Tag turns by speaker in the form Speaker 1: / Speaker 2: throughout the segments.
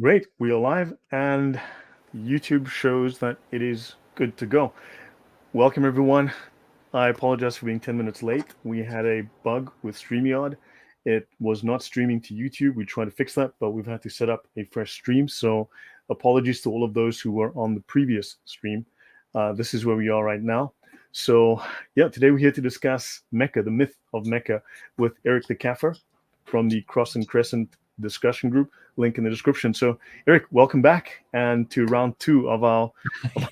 Speaker 1: Great, we are live, and YouTube shows that it is good to go. Welcome, everyone. I apologize for being 10 minutes late. We had a bug with StreamYard. It was not streaming to YouTube. We tried to fix that, but we've had to set up a fresh stream. So, apologies to all of those who were on the previous stream. This is where we are right now. So, yeah, today we're here to discuss Mecca, the myth of Mecca, with Eric the Kafir from the Cross and Crescent discussion group. Link in the description. So, Eric, welcome back and to round two of our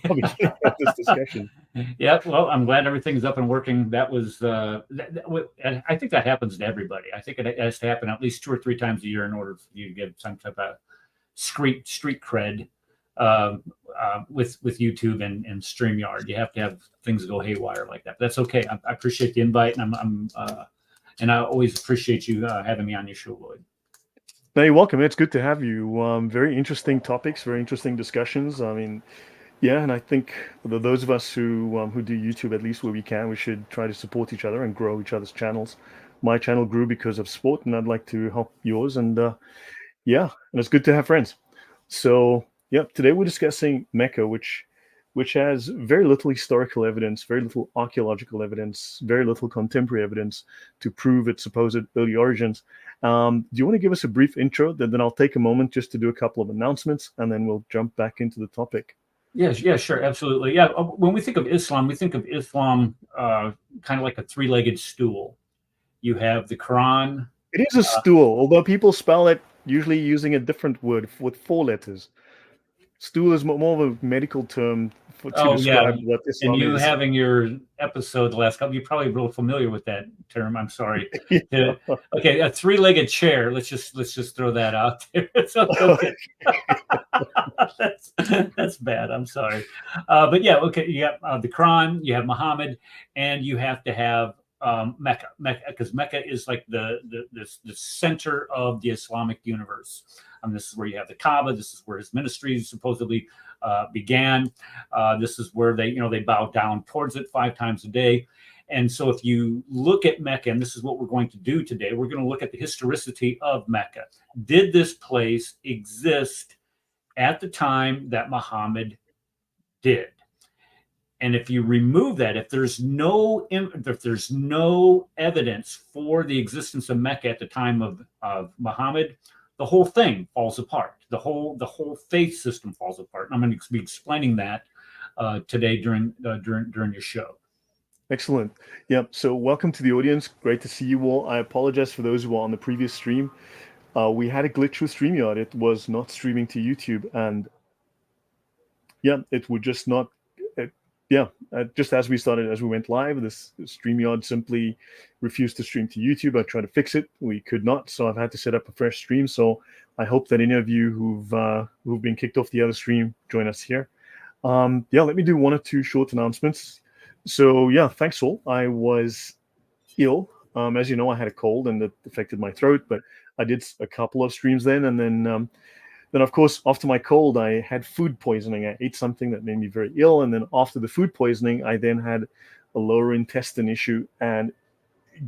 Speaker 1: beginning of this discussion.
Speaker 2: Yeah, well, I'm glad everything's up and working. That was, and I think that happens to everybody. I think it has to happen at least 2 or 3 times a year in order for you to get some type of street cred with YouTube and StreamYard. You have to have things go haywire like that. But that's okay. I appreciate the invite, and I always appreciate you having me on your show, Lloyd.
Speaker 1: No, you're welcome. It's good to have you. Very interesting topics, very interesting discussions. I mean, yeah, and I think those of us who do YouTube at least where we can, we should try to support each other and grow each other's channels. My channel grew because of sport, and I'd like to help yours. And yeah, and it's good to have friends. So yeah, today we're discussing Mecca, which has very little historical evidence, very little archaeological evidence, very little contemporary evidence to prove its supposed early origins. Do you want to give us a brief intro? Then I'll take a moment just to do a couple of announcements, and then we'll jump back into the topic.
Speaker 2: Yes, yeah, sure, absolutely. Yeah, when we think of Islam, we think of Islam kind of like a three-legged stool. You have the Quran.
Speaker 1: It is a stool, although people spell it usually using a different word with 4 letters. Stool is more of a medical term to
Speaker 2: Oh yeah,
Speaker 1: describe what
Speaker 2: and
Speaker 1: Islam
Speaker 2: you
Speaker 1: is.
Speaker 2: having your episode the last couple, you're probably real familiar with that term. I'm sorry.
Speaker 1: Yeah.
Speaker 2: Okay, a three-legged chair. Let's just throw that out there. So, okay, that's bad. I'm sorry, but yeah, okay. You have the Quran, you have Muhammad, and you have to have Mecca, because Mecca is like the center of the Islamic universe. This is where you have the Kaaba. This is where his ministry supposedly began. This is where they bow down towards it 5 times a day. And so if you look at Mecca, and this is what we're going to do today, we're going to look at the historicity of Mecca. Did this place exist at the time that Muhammad did? And if you remove that, if there's no evidence for the existence of Mecca at the time of Muhammad, the whole thing falls apart. The whole faith system falls apart. And I'm going to be explaining that today during your show.
Speaker 1: Excellent. Yeah. So welcome to the audience. Great to see you all. I apologize for those who were on the previous stream. We had a glitch with StreamYard. It was not streaming to YouTube, and yeah, it would just not. Yeah, just as we went live, this StreamYard simply refused to stream to YouTube. I tried to fix it, we could not, so I've had to set up a fresh stream. So I hope that any of you who've been kicked off the other stream join us here. Yeah, let me do 1 or 2 short announcements. So yeah, thanks all. I was ill. As you know, I had a cold and it affected my throat, but I did a couple of streams then, and then of course after my cold I had food poisoning. I ate something that made me very ill, and then after the food poisoning I then had a lower intestine issue, and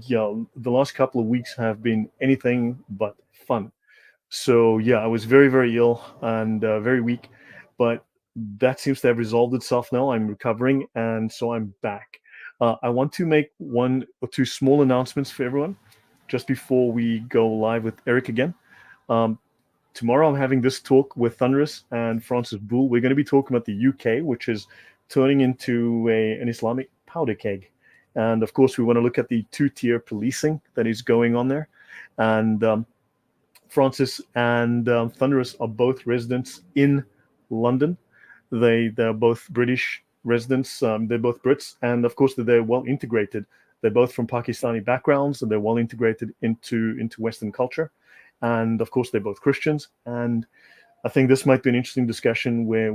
Speaker 1: yeah, the last couple of weeks have been anything but fun. So yeah, I was very, very ill and very weak, but that seems to have resolved itself now. I'm recovering, and so I'm back. I want to make 1 or 2 small announcements for everyone just before we go live with Eric again. Um, Tomorrow I'm having this talk with Thunderous and Francis Bull. We're going to be talking about the UK, which is turning into an Islamic powder keg. And of course, we want to look at the 2-tier policing that is going on there. And Francis and Thunderous are both residents in London. They're both British residents. They're both Brits, and of course they're well integrated. They're both from Pakistani backgrounds, and they're well integrated into Western culture. And of course they're both Christians. And I think this might be an interesting discussion where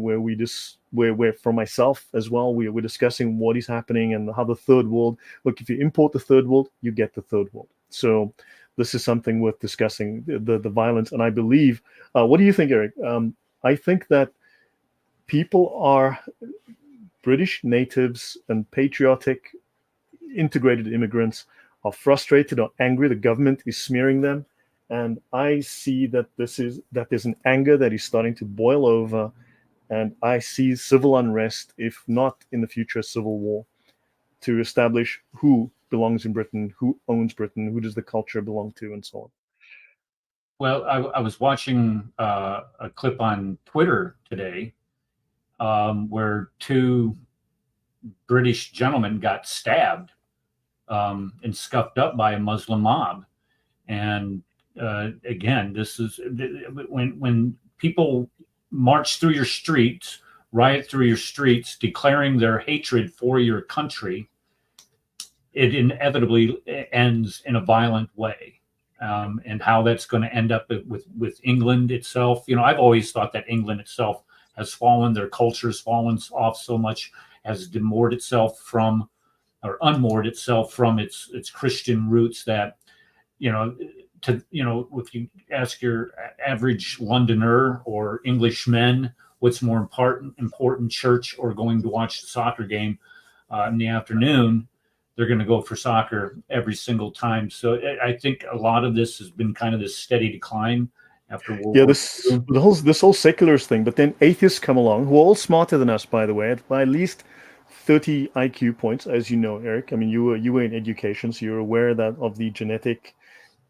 Speaker 1: for myself as well, we're discussing what is happening and how the third world. Look, if you import the third world, you get the third world. So this is something worth discussing, the violence. And I believe, what do you think, Eric? I think that people are British natives and patriotic, integrated immigrants are frustrated or angry. The government is smearing them, And I see that there's an anger that is starting to boil over, and I see civil unrest, if not in the future, civil war, to establish who belongs in Britain, who owns Britain, who does the culture belong to, and so on.
Speaker 2: Well, I was watching a clip on Twitter today where two British gentlemen got stabbed and scuffed up by a Muslim mob. And again, this is when people march through your streets, riot through your streets, declaring their hatred for your country, it inevitably ends in a violent way. And how that's going to end up with England itself. You know, I've always thought that England itself has fallen, their culture's fallen off so much, has demoored itself from, or unmoored itself from its Christian roots, that, you know, if you ask your average Londoner or Englishmen what's more important, church or going to watch the soccer game in the afternoon, they're going to go for soccer every single time. So I think a lot of this has been kind of this steady decline after World
Speaker 1: Yeah,
Speaker 2: War
Speaker 1: this
Speaker 2: II.
Speaker 1: this whole secularist thing, but then atheists come along, who are all smarter than us, by the way, by at least 30 IQ points, as you know, Eric. I mean, you were in education, so you're aware that of the genetic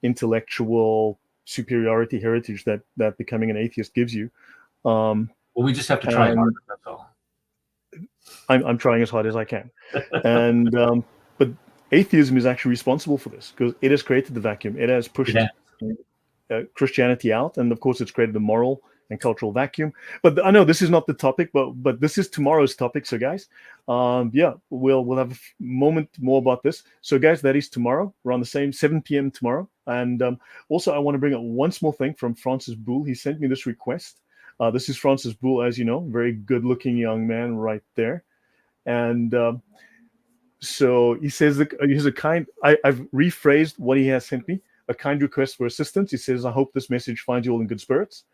Speaker 1: intellectual superiority heritage that becoming an atheist gives you.
Speaker 2: Well, we just have to try
Speaker 1: And
Speaker 2: harder. That's all.
Speaker 1: I'm trying as hard as I can. And but atheism is actually responsible for this because it has created the vacuum. It has pushed Christianity out, and of course, it's created the moral and cultural vacuum. But I know this is not the topic, but this is tomorrow's topic. So, guys, yeah, we'll have a moment more about this. So, guys, that is tomorrow. We're on the same 7 p.m. tomorrow. And also, I want to bring up one small thing from Francis Boole. He sent me this request. This is Francis Boole, as you know, very good-looking young man right there. And so he says he's a kind. I've rephrased what he has sent me. A kind request for assistance. He says, "I hope this message finds you all in good spirits.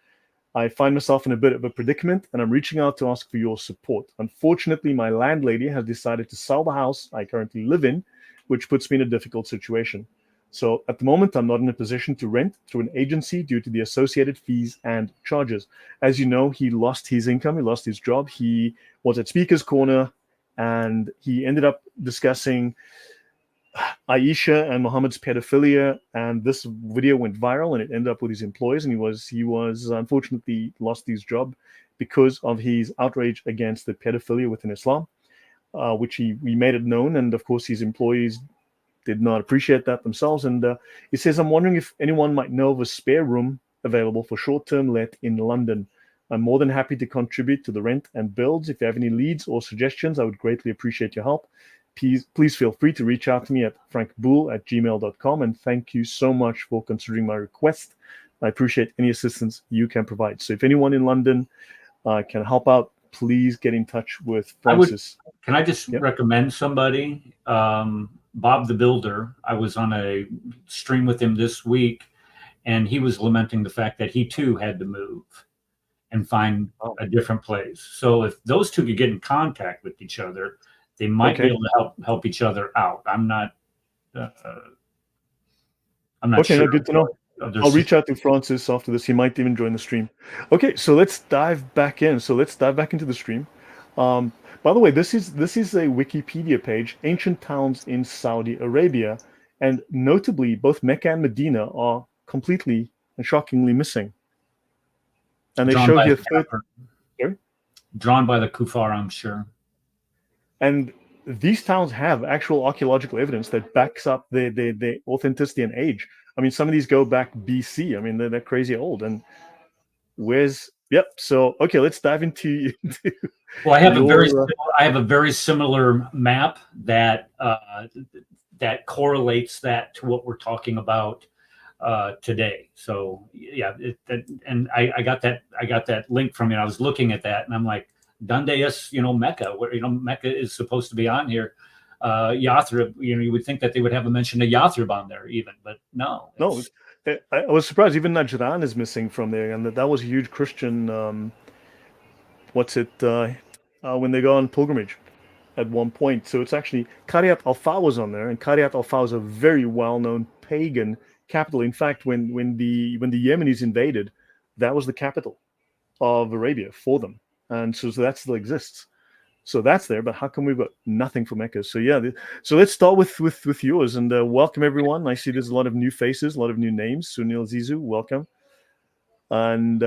Speaker 1: I find myself in a bit of a predicament, and I'm reaching out to ask for your support. Unfortunately, my landlady has decided to sell the house I currently live in, which puts me in a difficult situation. So at the moment, I'm not in a position to rent through an agency due to the associated fees and charges. As you know, he lost his income, he lost his job. He was at Speaker's Corner, and he ended up discussing Aisha and Muhammad's pedophilia, and this video went viral, and it ended up with his employees, and he was unfortunately lost his job because of his outrage against the pedophilia within Islam, which he made it known, and of course his employees did not appreciate that themselves. And he says, I'm wondering if anyone might know of a spare room available for short-term let in London. I'm more than happy to contribute to the rent and builds. If you have any leads or suggestions, I would greatly appreciate your help. Please feel free to reach out to me at frankboole@gmail.com. And thank you so much for considering my request. I appreciate any assistance you can provide. So if anyone in London can help out, please get in touch with Francis.
Speaker 2: Can I just recommend somebody? Bob the Builder. I was on a stream with him this week, and he was lamenting the fact that he too had to move and find a different place. So if those two could get in contact with each other, they might be able to help each other out. I'm not
Speaker 1: okay,
Speaker 2: sure.
Speaker 1: Good to know. I'll reach out to Francis after this. He might even join the stream. Okay, so let's dive back in. So let's dive back into the stream. By the way, this is a Wikipedia page, ancient towns in Saudi Arabia, and notably, both Mecca and Medina are completely and shockingly missing. And they show here
Speaker 2: drawn by the kuffar, I'm sure.
Speaker 1: And these towns have actual archaeological evidence that backs up their authenticity and age. I mean, some of these go back BC. I mean, they're crazy old. And so okay, let's dive into.
Speaker 2: Well, I have a very similar map that that correlates that to what we're talking about today. So yeah, and I got that link from you. I was looking at that, and I'm like, Dundeus, Mecca, where Mecca is supposed to be on here. Yathrib, you would think that they would have a mention of Yathrib on there, even, but no.
Speaker 1: I was surprised. Even Najran is missing from there, and that was a huge Christian. When they go on pilgrimage at one point. So it's actually Qariat Al-Fa was on there, and Qariat Al-Fa is a very well-known pagan capital. In fact, when the Yemenis invaded, that was the capital of Arabia for them, and so that still exists. So that's there, but how come we've got nothing for Mecca? So yeah, so let's start with yours, and welcome everyone. I see there's a lot of new faces, a lot of new names. Sunil Zizu, welcome, and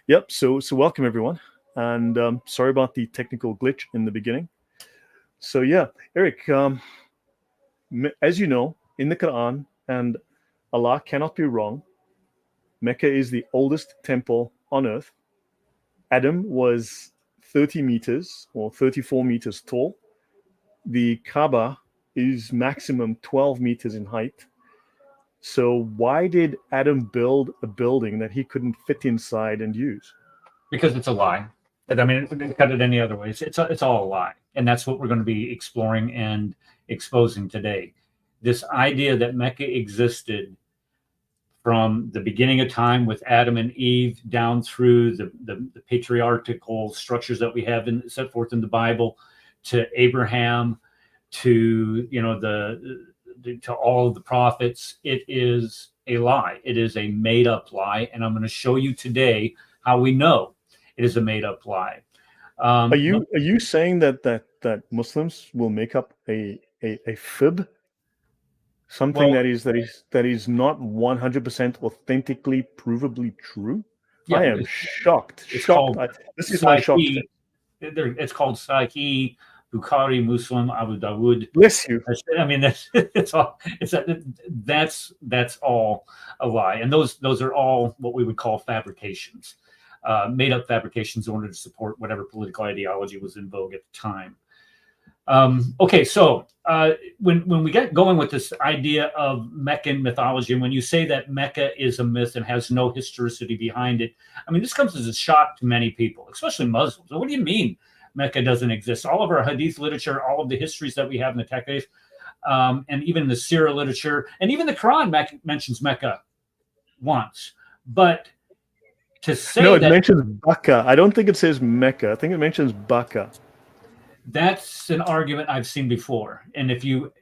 Speaker 1: yep. So welcome everyone, and sorry about the technical glitch in the beginning. So yeah, Eric, as you know, in the Quran, and Allah cannot be wrong, Mecca is the oldest temple on earth. Adam was 30 meters or 34 meters tall. The Kaaba is maximum 12 meters in height. So why did Adam build a building that he couldn't fit inside and use?
Speaker 2: Because it's a lie. I mean, cut it any other way. It's all a lie, and that's what we're going to be exploring and exposing today. This idea that Mecca existed from the beginning of time with Adam and Eve down through the patriarchal structures that we have set forth in the Bible, to Abraham, to to all of the prophets. It is a lie. It is a made up lie, and I'm going to show you today how we know it is a made up lie.
Speaker 1: Are you saying that Muslims will make up a fib? Something
Speaker 2: Well,
Speaker 1: that is not 100% authentically, provably true?
Speaker 2: yeah,
Speaker 1: I am shocked.
Speaker 2: it's
Speaker 1: Shocked.
Speaker 2: called
Speaker 1: This is my shocked
Speaker 2: Sahih.
Speaker 1: face.
Speaker 2: It's called Sahih, Bukhari, Muslim, Abu Dawud.
Speaker 1: Bless you.
Speaker 2: I mean, that's all a lie, and those are all what we would call fabrications, made up fabrications in order to support whatever political ideology was in vogue at the time. Okay, so when we get going with this idea of Meccan mythology, and when you say that Mecca is a myth and has no historicity behind it, I mean, this comes as a shock to many people, especially Muslims. What do you mean Mecca doesn't exist? All of our hadith literature, all of the histories that we have in the Taqif, and even the Sirah literature, and even the Quran mentions Mecca once. But to say
Speaker 1: no, it mentions Bakka. I don't think it says Mecca. I think it mentions Bakka.
Speaker 2: That's an argument I've seen before. And if you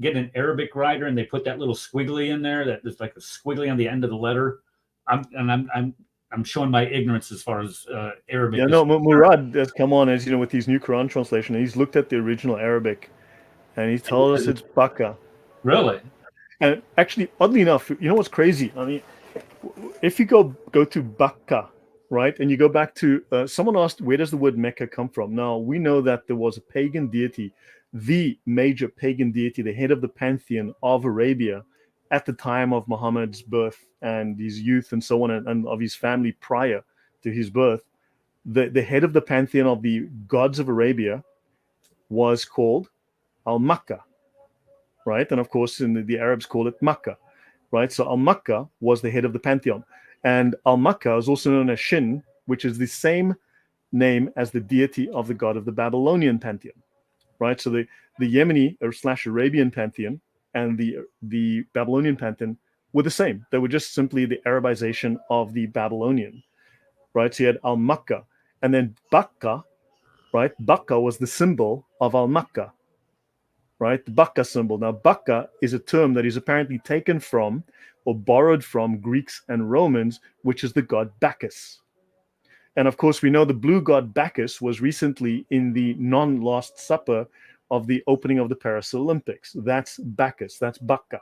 Speaker 2: get an Arabic writer and they put that little squiggly in there, that there's like a squiggly on the end of the letter, I'm showing my ignorance as far as Arabic.
Speaker 1: Yeah, no, Murad has come on, as you know, with his new Quran translation. He's looked at the original Arabic, and he told us it's Bakka.
Speaker 2: Really?
Speaker 1: And actually, oddly enough, you know what's crazy? I mean, if you go to Bakka, right, and you go back to someone asked, where does the word Mecca come from? Now we know that there was a pagan deity, the major pagan deity, the head of the pantheon of Arabia, at the time of Muhammad's birth and his youth and so on, and of his family prior to his birth. The head of the pantheon of the gods of Arabia was called Al-Makkah, right? And of course, in the Arabs call it Makkah, right? So Al-Makkah was the head of the pantheon. And Al-Makkah is also known as Shin, which is the same name as the deity of the god of the Babylonian pantheon, right? So the Yemeni / Arabian pantheon and the Babylonian pantheon were the same. They were just simply the Arabization of the Babylonian, right? So you had Al-Makkah, and then Bakka, right? Bakka was the symbol of Al-Makkah, right? The Bakka symbol. Now, Bakka is a term that is apparently taken from or borrowed from Greeks and Romans, which is the god Bacchus. And of course, we know the blue god Bacchus was recently in the non-Last Supper of the opening of the Paris Olympics. That's Bacchus. That's Bakka.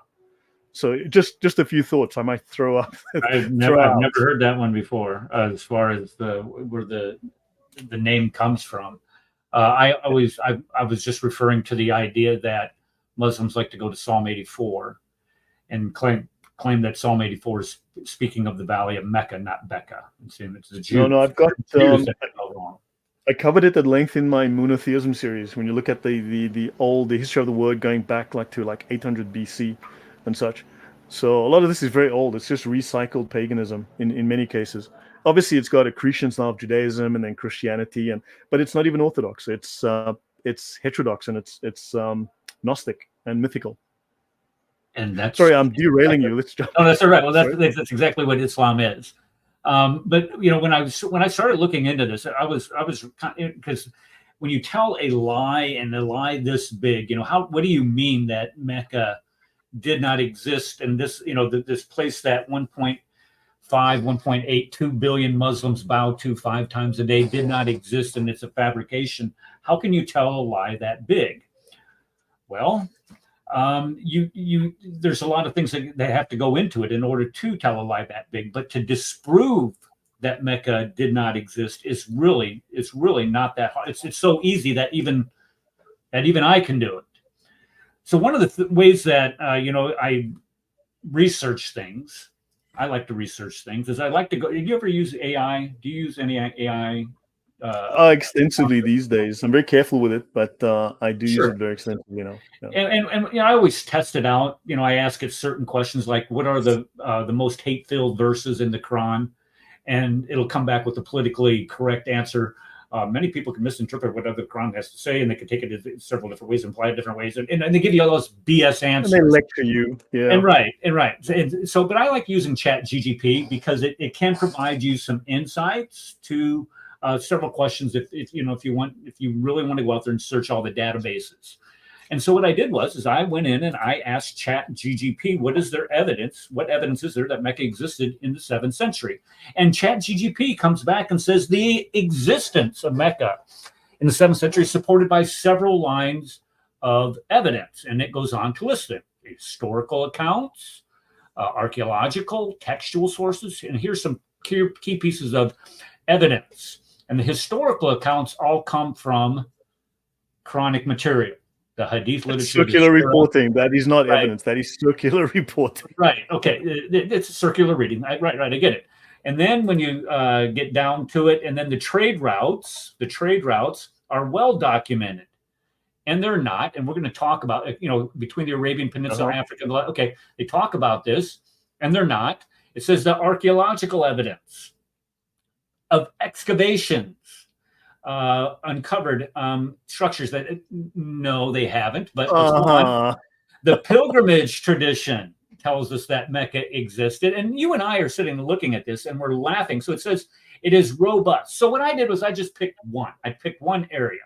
Speaker 1: So just a few thoughts I might throw up.
Speaker 2: I've never heard that one before, as far as where the name comes from. I was just referring to the idea that Muslims like to go to Psalm 84 and claim that Psalm 84 is speaking of the Valley of Mecca, not Becca. It's the Jews.
Speaker 1: No, I've got
Speaker 2: wrong.
Speaker 1: I covered it at length in my monotheism series. When you look at the history of the word going back to 800 BC and such. So a lot of this is very old. It's just recycled paganism in many cases. Obviously, it's got accretions now of Judaism and then Christianity, but it's not even Orthodox. It's heterodox, and it's Gnostic and mythical.
Speaker 2: And that's
Speaker 1: sorry, I'm derailing you. Let's jump.
Speaker 2: No, that's all right. Well, that's exactly what Islam is. But when I started looking into this, I was because when you tell a lie and a lie this big, what do you mean that Mecca did not exist, and this, this place that 1.5, 1.82 billion Muslims bow to 5 times a day did not exist, and it's a fabrication. How can you tell a lie that big? Well, there's a lot of things that have to go into it in order to tell a lie that big. But to disprove that Mecca did not exist it's really not that hard. It's so easy that even I can do it. So one of the ways that I research things, I like to research things, is I like to go. Do you ever use AI? Do you use any AI?
Speaker 1: Extensively these days. I'm very careful with it, but I do use
Speaker 2: Sure.
Speaker 1: it very extensively now. Yeah.
Speaker 2: And I always test it out. I ask it certain questions like, what are the most hate-filled verses in the Quran? And it'll come back with a politically correct answer. Many people can misinterpret what other Quran has to say, and they can take it in several different ways, imply it different ways, and they give you all those BS answers.
Speaker 1: And they lecture you. Yeah.
Speaker 2: And right. So, but I like using Chat GGP because it can provide you some insights to several questions if you really want to go out there and search all the databases. And so what I did was I went in and I asked Chat GGP, what is their evidence? What evidence is there that Mecca existed in the 7th century? And Chat GGP comes back and says the existence of Mecca in the 7th century is supported by several lines of evidence. And it goes on to list them: historical accounts, archaeological, textual sources. And here's some key pieces of evidence. And the historical accounts all come from Quranic material. The Hadith literature.
Speaker 1: Circular reporting. That is not evidence. That is circular reporting.
Speaker 2: Right. Okay. It's circular reading. Right. I get it. And then when you get down to it, and then the trade routes are well documented, and they're not. And we're going to talk about, between the Arabian Peninsula, Africa. Okay. They talk about this, and they're not. It says the archaeological evidence of excavations uncovered structures that no, they haven't. But the pilgrimage tradition tells us that Mecca existed, and you and I are sitting and looking at this, and we're laughing. So it says it is robust. So what I did was I just picked one. I picked one area.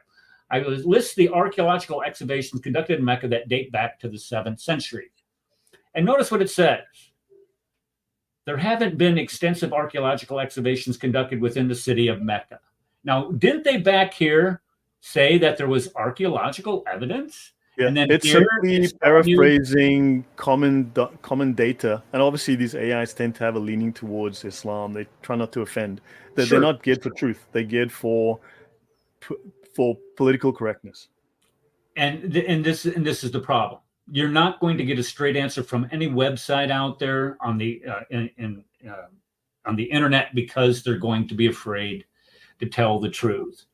Speaker 2: I list the archaeological excavations conducted in Mecca that date back to the 7th century, and notice what it says. There haven't been extensive archaeological excavations conducted within the city of Mecca. Now, didn't they back here say that there was archaeological evidence?
Speaker 1: Yeah,
Speaker 2: and then
Speaker 1: it's simply paraphrasing common data. And obviously these AIs tend to have a leaning towards Islam. They try not to offend. They're not geared for truth. They're geared for political correctness.
Speaker 2: And this is the problem. You're not going to get a straight answer from any website out there on the on the internet, because they're going to be afraid to tell the truth.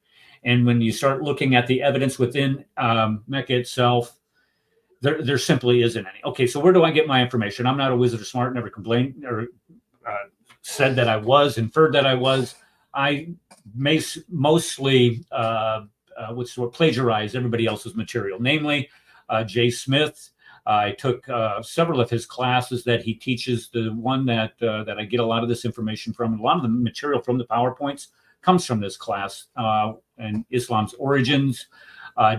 Speaker 2: And when you start looking at the evidence within Mecca itself, there simply isn't any. Okay, so where do I get my information? I'm not a wizard or smart, never complained or said that I was, inferred that I was. I mostly plagiarize everybody else's material, namely Jay Smith. I took several of his classes that he teaches. The one that I get a lot of this information from, a lot of the material from the PowerPoints comes from this class, and Islam's origins.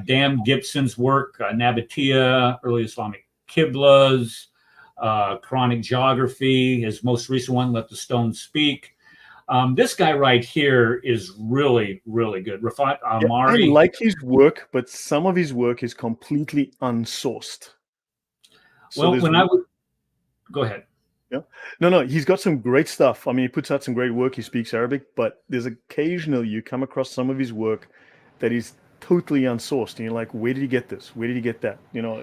Speaker 2: Dan Gibson's work, Nabatea, early Islamic Qiblas, Quranic geography, his most recent one, Let the Stones Speak. This guy right here is really, really good. Rafat Amari.
Speaker 1: I like his work, but some of his work is completely unsourced.
Speaker 2: So go ahead.
Speaker 1: Yeah. No, he's got some great stuff. I mean, he puts out some great work. He speaks Arabic, but there's occasionally you come across some of his work that is totally unsourced, and you're like, where did he get this? Where did he get that?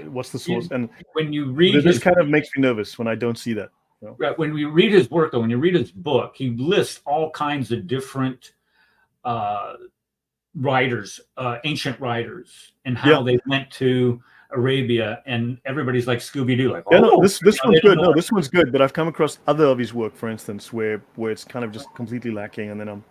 Speaker 1: What's the source? And
Speaker 2: when you read
Speaker 1: this kind of makes me nervous when I don't see that.
Speaker 2: Right. When we read his work, though, when you read his book, he lists all kinds of different writers, ancient writers, and how they went to Arabia, and everybody's like Scooby-Doo, like,
Speaker 1: this one's good. No, this one's good, but I've come across other of his work, for instance, where it's kind of just completely lacking, and then I'm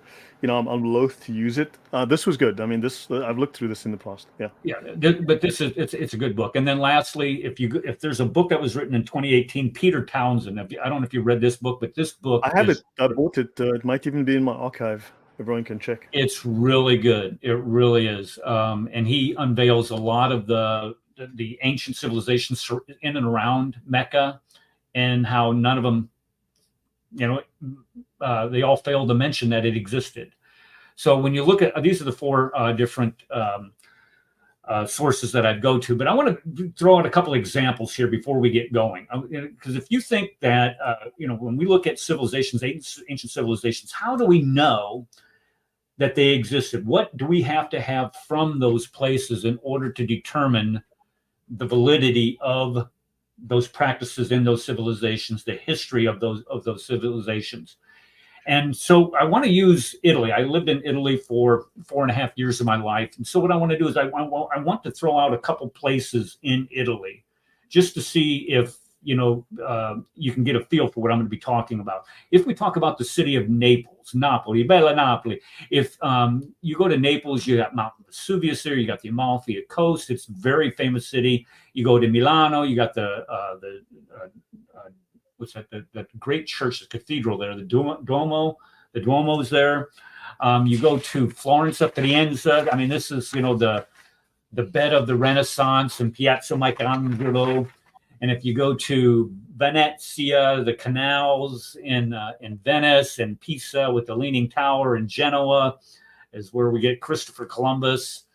Speaker 1: loath to use it. This was good. I mean, I've looked through this in the past.
Speaker 2: But it's a good book. And then lastly, if there's a book that was written in 2018, Peter Townsend. I don't know if you read this book, but this book,
Speaker 1: I have it. I bought it. It might even be in my archive. Everyone can check.
Speaker 2: It's really good. It really is. And he unveils a lot of the the ancient civilizations in and around Mecca, and how none of them, they all fail to mention that it existed. So when you look at these are the four different sources that I'd go to, but I want to throw out a couple examples here before we get going. Because if you think that, when we look at civilizations, ancient civilizations, how do we know that they existed? What do we have to have from those places in order to determine the validity of those practices in those civilizations, the history of those civilizations? And so I want to use Italy. I lived in Italy for 4.5 years of my life. And so what I want to do is I want to throw out a couple places in Italy just to see if, you can get a feel for what I'm going to be talking about. If we talk about the city of Naples, Napoli, Bella Napoli, if you go to Naples, you got Mount Vesuvius there, you got the Amalfi Coast. It's a very famous city. You go to Milano, you got what's that? The great church, the cathedral there, the Duomo. The Duomo's there. You go to Florence, up to Trienza. I mean, this is the bed of the Renaissance and Piazza Michelangelo. And if you go to Venezia, the canals in Venice, and Pisa with the Leaning Tower, in Genoa is where we get Christopher Columbus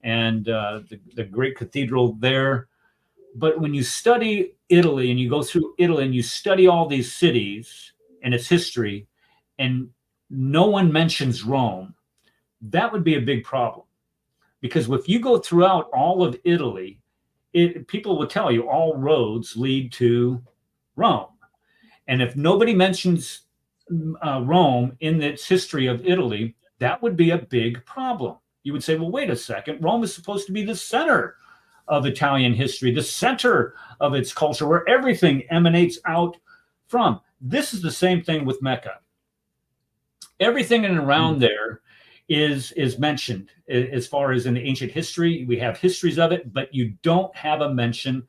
Speaker 2: and the great cathedral there. But when you study Italy and you go through Italy and you study all these cities and its history, and no one mentions Rome, that would be a big problem. Because if you go throughout all of Italy, people will tell you all roads lead to Rome. And if nobody mentions Rome in its history of Italy, that would be a big problem. You would say, well, wait a second, Rome is supposed to be the center of Italian history, the center of its culture, where everything emanates out from. This is the same thing with Mecca. Everything in and around there is mentioned as far as in the ancient history. We have histories of it, but you don't have a mention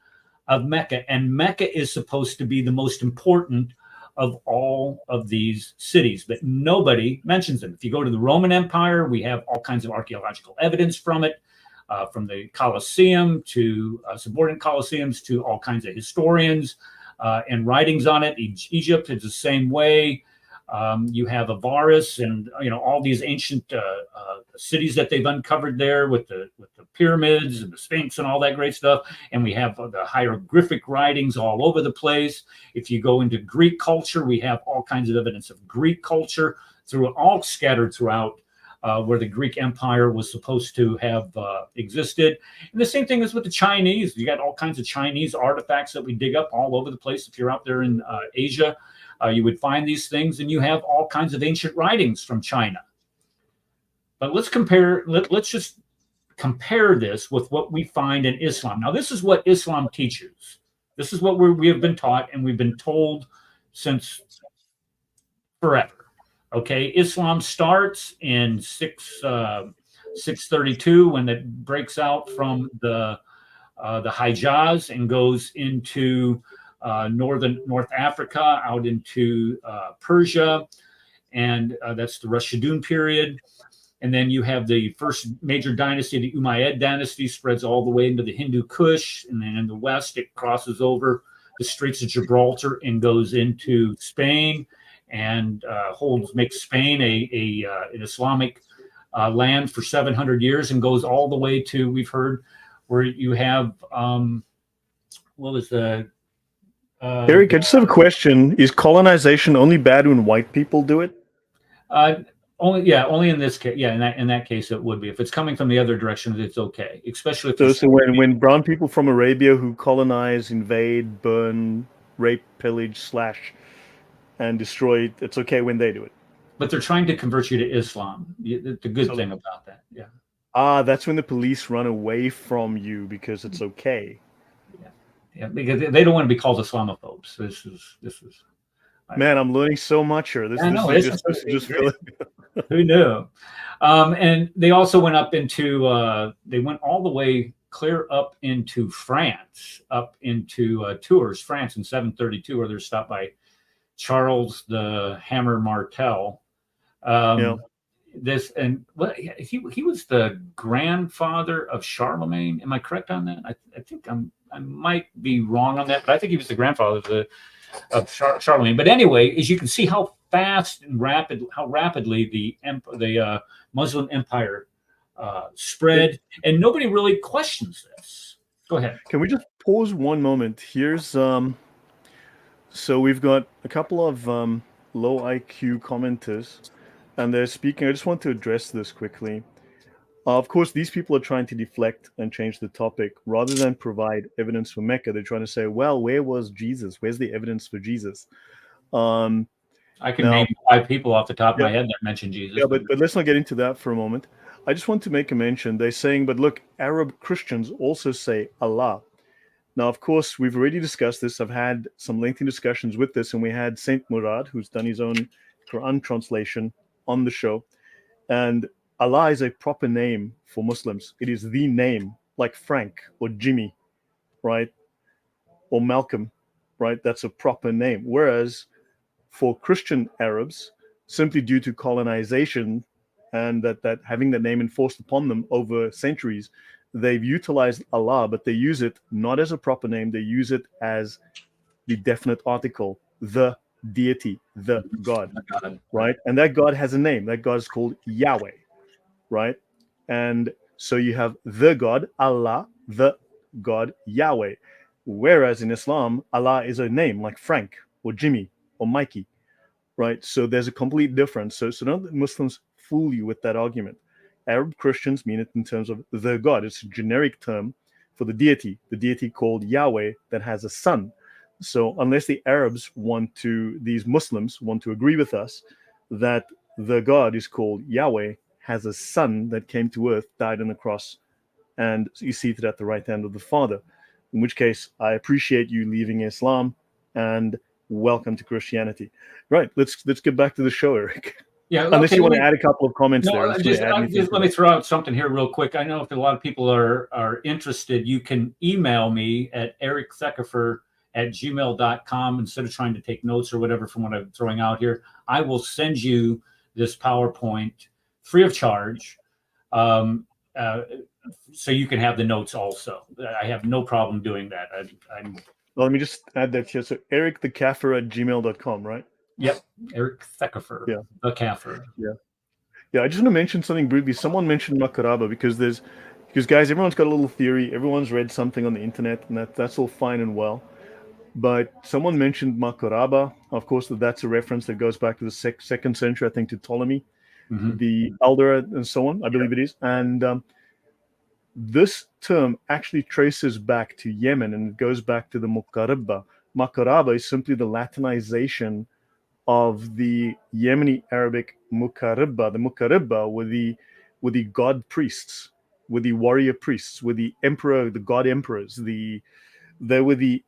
Speaker 2: of Mecca. And Mecca is supposed to be the most important of all of these cities, but nobody mentions them. If you go to the Roman Empire, we have all kinds of archaeological evidence from it. From the Colosseum to subordinate Colosseums to all kinds of historians and writings on it. Egypt is the same way. You have Avaris and all these ancient cities that they've uncovered there with the pyramids and the Sphinx and all that great stuff. And we have the hieroglyphic writings all over the place. If you go into Greek culture, we have all kinds of evidence of Greek culture all scattered throughout. Where the Greek Empire was supposed to have existed. And the same thing is with the Chinese. You got all kinds of Chinese artifacts that we dig up all over the place. If you're out there in Asia, you would find these things, and you have all kinds of ancient writings from China. But let's just compare this with what we find in Islam. Now, this is what Islam teaches. This is what we have been taught, and we've been told since forever. Okay, Islam starts in 632 when it breaks out from the Hijaz and goes into North Africa, out into Persia, and that's the Rashidun period. And then you have the first major dynasty, the Umayyad dynasty, spreads all the way into the Hindu Kush, and then in the west it crosses over the Straits of Gibraltar and goes into Spain. And makes Spain an Islamic land for 700 years, and goes all the way to, we've heard, where you have what was the
Speaker 1: Eric, I just have a question. Is colonization only bad when white people do it?
Speaker 2: Only in this case. Yeah, in that case it would be. If it's coming from the other direction, it's okay. Especially if
Speaker 1: so when brown people from Arabia who colonize, invade, burn, rape, pillage, slash, and destroy it, it's okay when they do it.
Speaker 2: But they're trying to convert you to Islam. The good thing about that, yeah.
Speaker 1: That's when the police run away from you because it's okay.
Speaker 2: Yeah, because they don't want to be called Islamophobes. This is.
Speaker 1: Man, I'm learning so much here. This is just
Speaker 2: who knew? And they also went up into. They went all the way clear up into France, up into Tours, France, in 732, where they're stopped by Charles the Hammer Martel. this, and what he was the grandfather of Charlemagne. Am I correct on that? I think I might be wrong on that, but I think he was the grandfather of Charlemagne. But anyway, as you can see how fast and rapidly the Muslim empire spread, and nobody really questions this. Go ahead.
Speaker 1: Can we just pause one moment? Here's so we've got a couple of low IQ commenters, and they're speaking. I just want to address this quickly. Of course, these people are trying to deflect and change the topic rather than provide evidence for Mecca. They're trying to say, well, where was Jesus? Where's the evidence for Jesus?
Speaker 2: I can name 5 people off the top of my head that mention Jesus.
Speaker 1: Yeah, but let's not get into that for a moment. I just want to make a mention. They're saying, but look, Arab Christians also say Allah. Now, of course, we've already discussed this. I've had some lengthy discussions with this, and we had Saint Murad, who's done his own Quran translation, on the show. And Allah is a proper name for Muslims. It is the name, like Frank or Jimmy, right? Or Malcolm, right? That's a proper name. Whereas for Christian Arabs, simply due to colonization and that having that name enforced upon them over centuries, they've utilized Allah, but they use it not as a proper name. They use it as the definite article, the deity, the God, right? And that God has a name. That God is called Yahweh, right? And so you have the God, Allah, the God, Yahweh. Whereas in Islam, Allah is a name like Frank or Jimmy or Mikey, right? So there's a complete difference. So don't let Muslims fool you with that argument. Arab Christians mean it in terms of the God. It's a generic term for the deity called Yahweh that has a son. So unless the Arabs these Muslims want to agree with us that the God is called Yahweh, has a son that came to earth, died on the cross, and is seated at the right hand of the Father. In which case, I appreciate you leaving Islam and welcome to Christianity. Right, let's get back to the show, Eric.
Speaker 2: Yeah,
Speaker 1: unless you want to add a couple of comments there.
Speaker 2: Let me throw out something here real quick. I know if a lot of people are interested, you can email me at ericthecafer@gmail.com. Instead of trying to take notes or whatever from what I'm throwing out here, I will send you this PowerPoint free of charge, so you can have the notes also. I have no problem doing that.
Speaker 1: Well, let me just add that here. So ericthecafer@gmail.com, right?
Speaker 2: Yep, Eric Thecafer,
Speaker 1: yeah.
Speaker 2: The Kafir.
Speaker 1: Yeah. I just want to mention something briefly. Someone mentioned Makaraba because guys, everyone's got a little theory. Everyone's read something on the internet, and that's all fine and well. But someone mentioned Makaraba. Of course, that's a reference that goes back to the second century, I think, to Ptolemy, the elder, and so on. I believe it is. And this term actually traces back to Yemen, and it goes back to the Mukaraba. Makaraba is simply the Latinization of the Yemeni Arabic Mukaraba. The Mukaraba were the god priests, were the warrior priests, were the emperor, the god emperors. They were the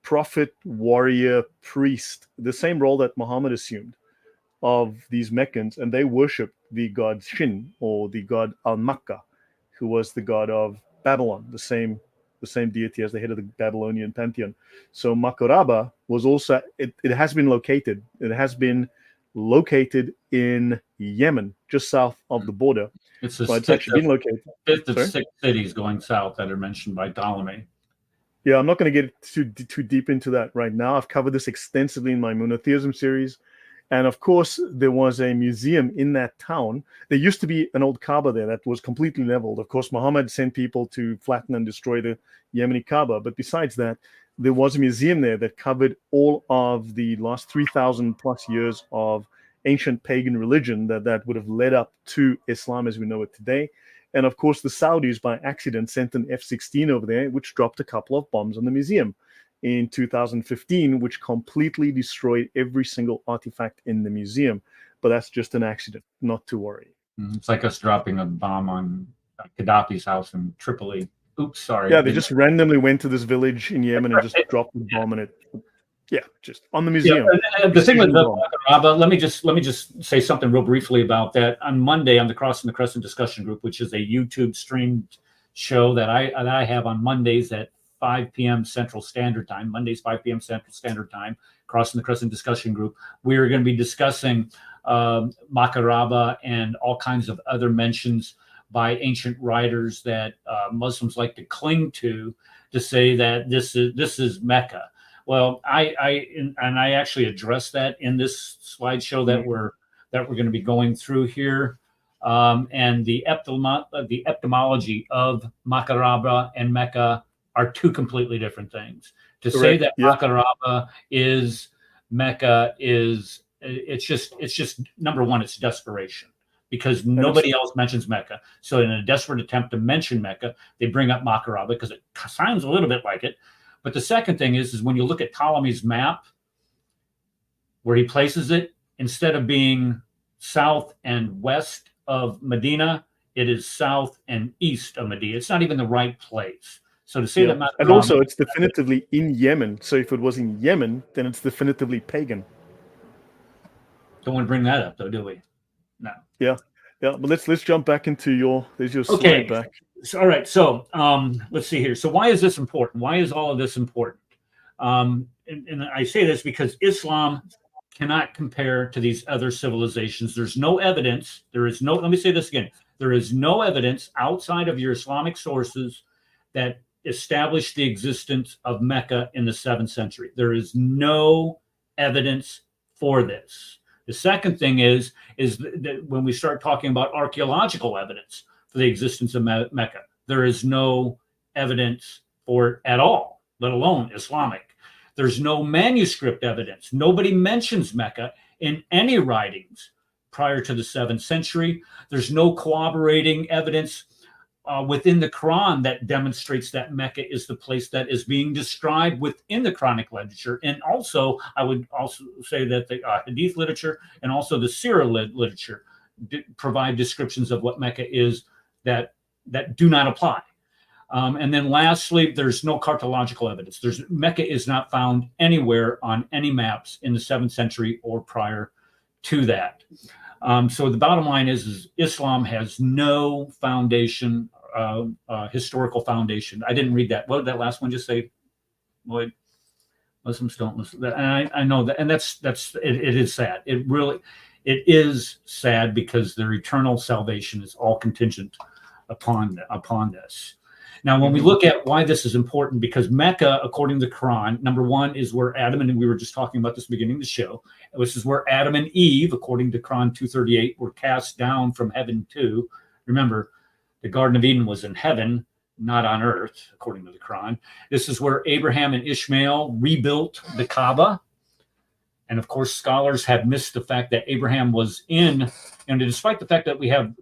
Speaker 1: prophet, warrior, priest, the same role that Muhammad assumed of these Meccans, and they worshipped the god Shin, or the god Al-Makka, who was the god of Babylon, the same deity as the head of the Babylonian pantheon. So Makaraba was also, it has been located in Yemen, just south of the border.
Speaker 2: It's
Speaker 1: actually been located.
Speaker 2: Fifth of 6 cities going south that are mentioned by Ptolemy.
Speaker 1: Yeah, I'm not going to get too deep into that right now. I've covered this extensively in my monotheism series. And of course, there was a museum in that town. There used to be an old Kaaba there that was completely leveled. Of course, Muhammad sent people to flatten and destroy the Yemeni Kaaba. But besides that, there was a museum there that covered all of the last 3,000 plus years of ancient pagan religion that would have led up to Islam as we know it today. And of course, the Saudis, by accident, sent an F-16 over there, which dropped a couple of bombs on the museum in 2015, which completely destroyed every single artifact in the museum. But that's just an accident, not to worry.
Speaker 2: It's like us dropping a bomb on Gaddafi's house in Tripoli. Oops, sorry.
Speaker 1: Yeah, they just randomly went to this village in Yemen and just dropped the bomb on it. Yeah, just on the museum.
Speaker 2: Yeah, the thing with Makaraba, let me just say something real briefly about that. On Monday, on the Crossing the Crescent discussion group, which is a YouTube streamed show that I have on Mondays at 5 p.m. Central Standard Time, Mondays 5 p.m. Central Standard Time, Crossing the Crescent discussion group. We are going to be discussing Makaraba and all kinds of other mentions by ancient writers that Muslims like to cling to say that this is Mecca. Well, I actually addressed that in this slideshow that we're going to be going through here. And the etymology of Makaraba and Mecca are two completely different things. To say that Makaraba is Mecca is it's just number one, it's desperation, because nobody else mentions Mecca. So in a desperate attempt to mention Mecca, they bring up Makaraba because it sounds a little bit like it. But the second thing is when you look at Ptolemy's map, where he places it, instead of being south and west of Medina, it is south and east of Medina. It's not even the right place. So to say that Makaraba,
Speaker 1: and also it's definitively in Yemen. So if it was in Yemen, then it's definitively pagan.
Speaker 2: Don't want to bring that up, though, do we? No.
Speaker 1: Yeah. But let's jump back into there's your slide back.
Speaker 2: So, all right. So let's see here. So why is this important? Why is all of this important? And I say this because Islam cannot compare to these other civilizations. There's no evidence. Let me say this again. There is no evidence outside of your Islamic sources that established the existence of Mecca in the 7th century. There is no evidence for this. The second thing is that when we start talking about archaeological evidence for the existence of Mecca, there is no evidence for it at all, let alone Islamic. There's no manuscript evidence. Nobody mentions Mecca in any writings prior to the 7th century. There's no corroborating evidence within the Quran that demonstrates that Mecca is the place that is being described within the Quranic literature. And also, I would also say that the Hadith literature and also the Sirah literature provide descriptions of what Mecca is that do not apply. And then lastly, there's no cartological evidence. Mecca is not found anywhere on any maps in the 7th century or prior to that. So the bottom line is Islam has no foundation, historical foundation. I didn't read that. What did that last one just say, Lloyd? Muslims don't listen. And I know that, and it is sad. It is sad because their eternal salvation is all contingent upon this. Now, when we look at why this is important, because Mecca, according to the Quran, number one, is where Adam and we were just talking about this beginning of the show. This is where Adam and Eve, according to Quran 238, were cast down from heaven to. Remember, the Garden of Eden was in heaven, not on earth, according to the Quran. This is where Abraham and Ishmael rebuilt the Kaaba. And of course, scholars have missed the fact that Abraham was in, and despite the fact that we have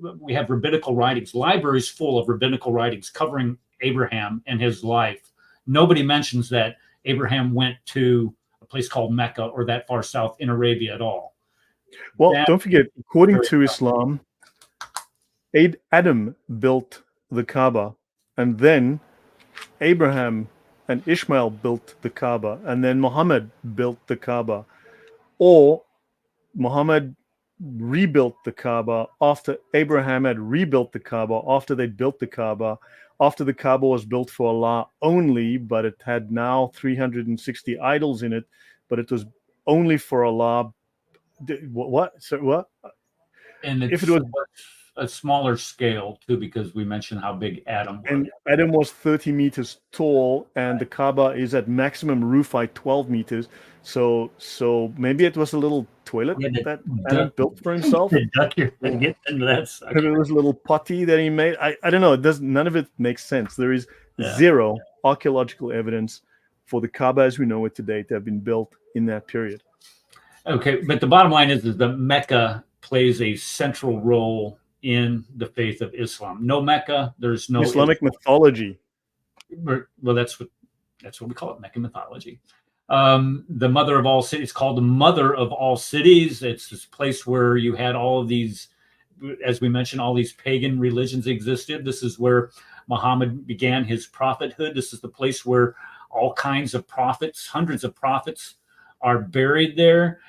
Speaker 2: rabbinical writings, libraries full of rabbinical writings covering Abraham and his life, nobody mentions that Abraham went to a place called Mecca or that far south in Arabia at all.
Speaker 1: Well, don't forget, according to Islam, Adam built the Kaaba, and then Abraham and Ishmael built the Kaaba, and then Muhammad built the Kaaba. Or Muhammad rebuilt the Kaaba after Abraham had rebuilt the Kaaba, after they built the Kaaba, after the Kaaba was built for Allah only, but it had now 360 idols in it, but it was only for Allah. What? So what?
Speaker 2: And if it was a smaller scale too, because we mentioned how big Adam was.
Speaker 1: And Adam was 30 meters tall, and the Kaaba is at maximum roof height 12 meters. So maybe it was a little toilet that Adam built for himself.
Speaker 2: Get into that.
Speaker 1: Maybe it was a little potty that he made. I don't know. None of it makes sense. There is zero archaeological evidence for the Kaaba as we know it today to have been built in that period.
Speaker 2: Okay, but the bottom line is that Mecca plays a central role in the faith of Islam. No Mecca, there's no
Speaker 1: Islamic mythology.
Speaker 2: Well, that's what we call it, Mecca mythology. The mother of all cities, called the mother of all cities. It's this place where you had all of these, as we mentioned, all these pagan religions existed. This is where Muhammad began his prophethood. This is the place where all kinds of prophets, hundreds of prophets, are buried there.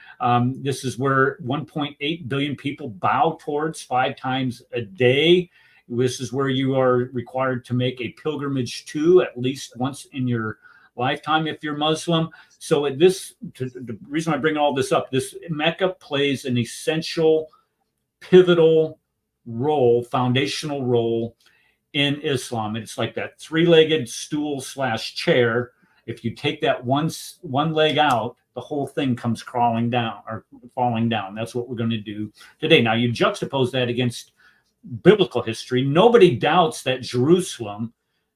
Speaker 2: This is where 1.8 billion people bow towards 5 times a day. This is where you are required to make a pilgrimage to at least once in your lifetime if you're Muslim. So the reason I bring all this up, this Mecca plays an essential, pivotal role, foundational role in Islam. It's like that three-legged stool / chair. If you take that one leg out, the whole thing comes crawling down or falling down. That's what we're going to do today. Now, you juxtapose that against biblical history. Nobody doubts that Jerusalem,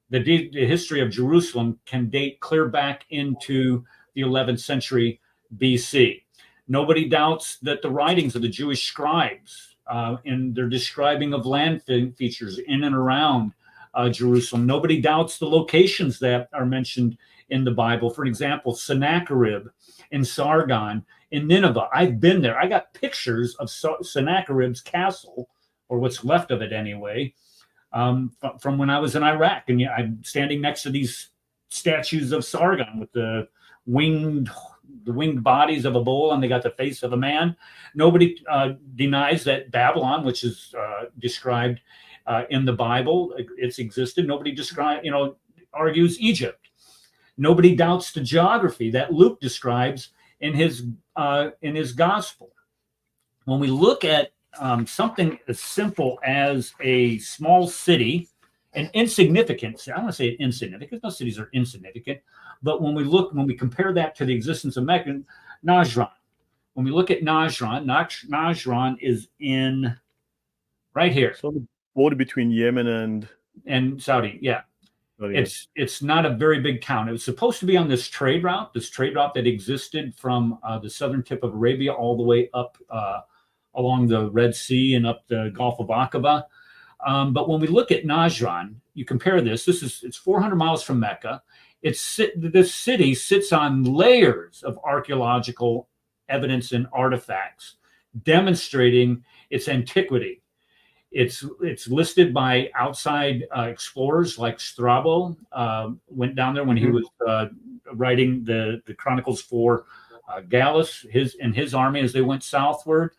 Speaker 2: the history of Jerusalem, can date clear back into the 11th century BC. Nobody doubts that the writings of the Jewish scribes in their describing of land features in and around Jerusalem. Nobody doubts the locations that are mentioned in the Bible. For example, Sennacherib in Sargon in Nineveh. I've been there. I got pictures of Sennacherib's castle, or what's left of it anyway, from when I was in Iraq. And I'm standing next to these statues of Sargon with the winged bodies of a bull, and they got the face of a man. Nobody denies that Babylon, which is described in the Bible, it's existed. Nobody argues Egypt. Nobody doubts the geography that Luke describes in his gospel. When we look at something as simple as a small city, an insignificant, I want to say insignificant, because no cities are insignificant, but when we compare that to the existence of Mecca, Najran. When we look at Najran is in right here.
Speaker 1: So the border between Yemen
Speaker 2: and Saudi, yeah. Oh, yeah. It's not a very big town. It was supposed to be on this trade route that existed from the southern tip of Arabia all the way up along the Red Sea and up the Gulf of Aqaba. But when we look at Najran, you compare this. It's 400 miles from Mecca. This city sits on layers of archaeological evidence and artifacts demonstrating its antiquity. It's listed by outside explorers like Strabo. Went down there when he was writing the chronicles for Gallus, his army as they went southward.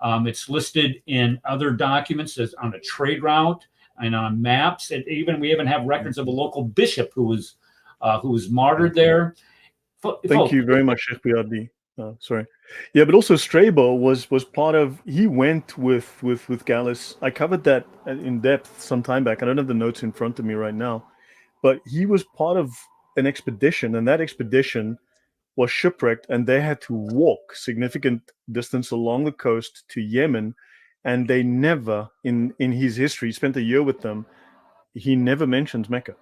Speaker 2: It's listed in other documents as on a trade route and on maps. And we even have records of a local bishop who was martyred there.
Speaker 1: Thank you very much, Sheikh Biardi. Sorry. Yeah, but also Strabo was part of, he went with Gallus. I covered that in depth some time back. I don't have the notes in front of me right now, but he was part of an expedition, and that expedition was shipwrecked, and they had to walk significant distance along the coast to Yemen, and they never, in his history, he spent a year with them, he never mentions Mecca.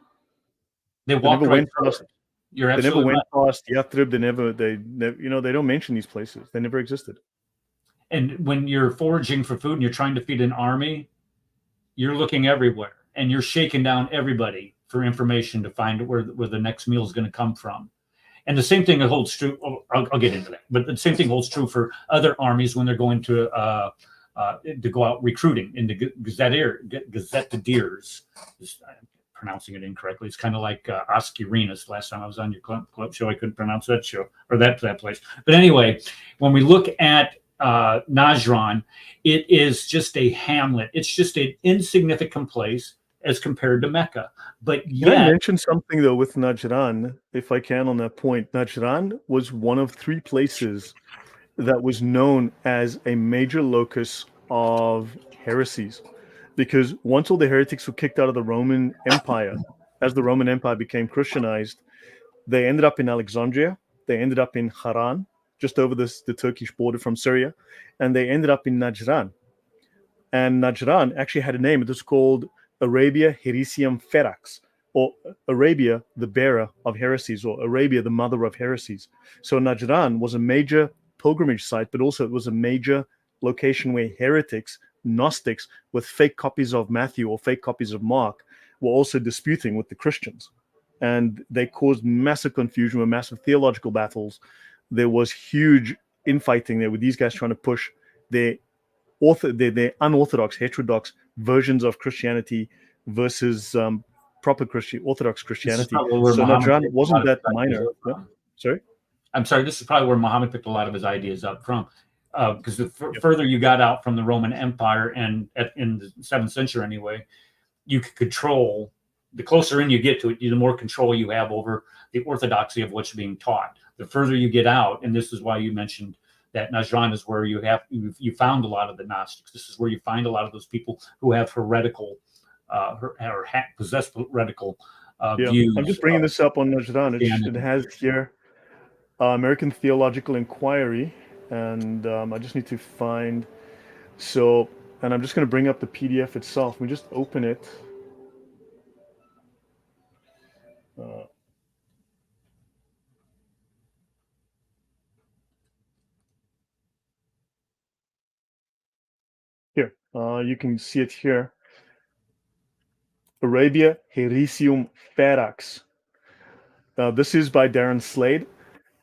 Speaker 2: They never went past.
Speaker 1: They never went past Yathrib. They don't mention these places. They never existed.
Speaker 2: And when you're foraging for food and you're trying to feed an army, you're looking everywhere and you're shaking down everybody for information to find where the next meal is going to come from. And the same thing holds true. I'll get into that, but the same thing holds true for other armies when they're going to go out recruiting into gazetteers. Pronouncing it incorrectly. It's kind of like Oscurinas. Last time I was on your club show, I couldn't pronounce that show or that place. But anyway, when we look at Najran, it is just a hamlet. It's just an insignificant place as compared to Mecca. But yet,
Speaker 1: can I mention something though with Najran, if I can, on that point? Najran was one of 3 places that was known as a major locus of heresies. Because once all the heretics were kicked out of the Roman Empire, as the Roman Empire became Christianized, they ended up in Alexandria, they ended up in Haran, just over the Turkish border from Syria, and they ended up in Najran. And Najran actually had a name. It was called Arabia Heresium Ferax, or Arabia, the bearer of heresies, or Arabia, the mother of heresies. So Najran was a major pilgrimage site, but also it was a major location where heretics, Gnostics with fake copies of Matthew or fake copies of Mark were also disputing with the Christians, and they caused massive confusion with massive theological battles. There was huge infighting there with these guys trying to push their unorthodox, heterodox versions of Christianity versus proper Orthodox Christianity. So Najran wasn't that minor. Yeah? Sorry?
Speaker 2: I'm sorry, this is probably where Muhammad picked a lot of his ideas up from. Because the further you got out from the Roman Empire, and in the 7th century anyway, you could control the closer in you get to it, the more control you have over the orthodoxy of what's being taught. The further you get out, and this is why you mentioned that Najran is where you found a lot of the Gnostics. This is where you find a lot of those people who have heretical or possessed heretical views.
Speaker 1: I'm just bringing this up on Najran. It has here American Theological Inquiry, and I just need to find. So, and I'm just going to bring up the PDF itself. We just open it. Here, you can see it here. Arabia Heresium Ferax. This is by Darren Slade,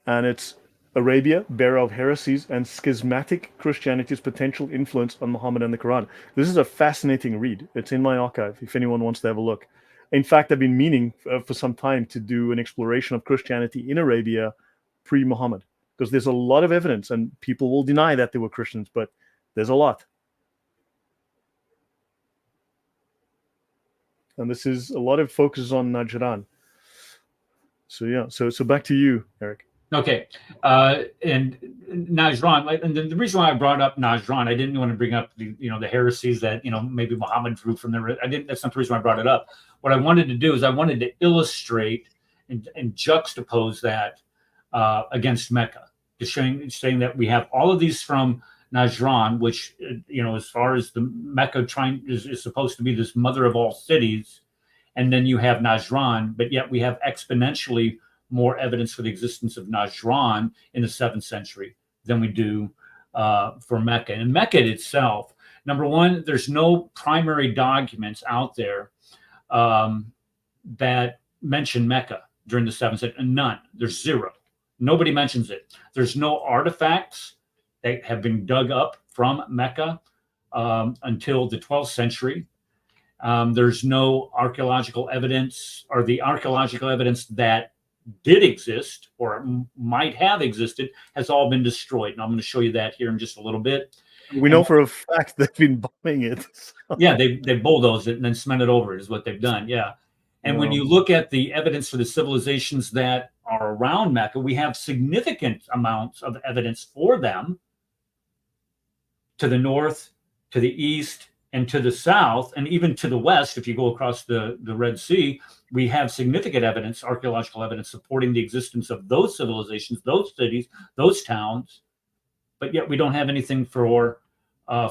Speaker 1: and it's Arabia, bearer of heresies and schismatic Christianity's potential influence on Muhammad and the Quran. This is a fascinating read. It's in my archive if anyone wants to have a look. In fact, I've been meaning for some time to do an exploration of Christianity in Arabia pre-Muhammad, because there's a lot of evidence, and people will deny that they were Christians, but there's a lot. And this is a lot of focus on Najran. So yeah, so back to you, Eric.
Speaker 2: Okay, and Najran, and the reason why I brought up Najran, I didn't want to bring up the heresies that maybe Muhammad drew from there. That's not the reason why I brought it up. What I wanted to do is I wanted to illustrate and juxtapose that against Mecca, saying that we have all of these from Najran, which as far as the Mecca is supposed to be this mother of all cities, and then you have Najran, but yet we have exponentially more evidence for the existence of Najran in the 7th century than we do for Mecca. And Mecca itself, number one, there's no primary documents out there that mention Mecca during the 7th century. None. There's zero. Nobody mentions it. There's no artifacts that have been dug up from Mecca until the 12th century. There's no archaeological evidence, or the archaeological evidence that did exist or might have existed has all been destroyed. And I'm going to show you that here in just a little bit.
Speaker 1: We know for a fact they've been bombing it. So.
Speaker 2: Yeah, they bulldozed it and then cemented over it is what they've done. Yeah. And when you look at the evidence for the civilizations that are around Mecca, we have significant amounts of evidence for them to the north, to the east, and to the south, and even to the west. If you go across the Red Sea, we have significant evidence, archaeological evidence, supporting the existence of those civilizations, those cities, those towns, but yet we don't have anything for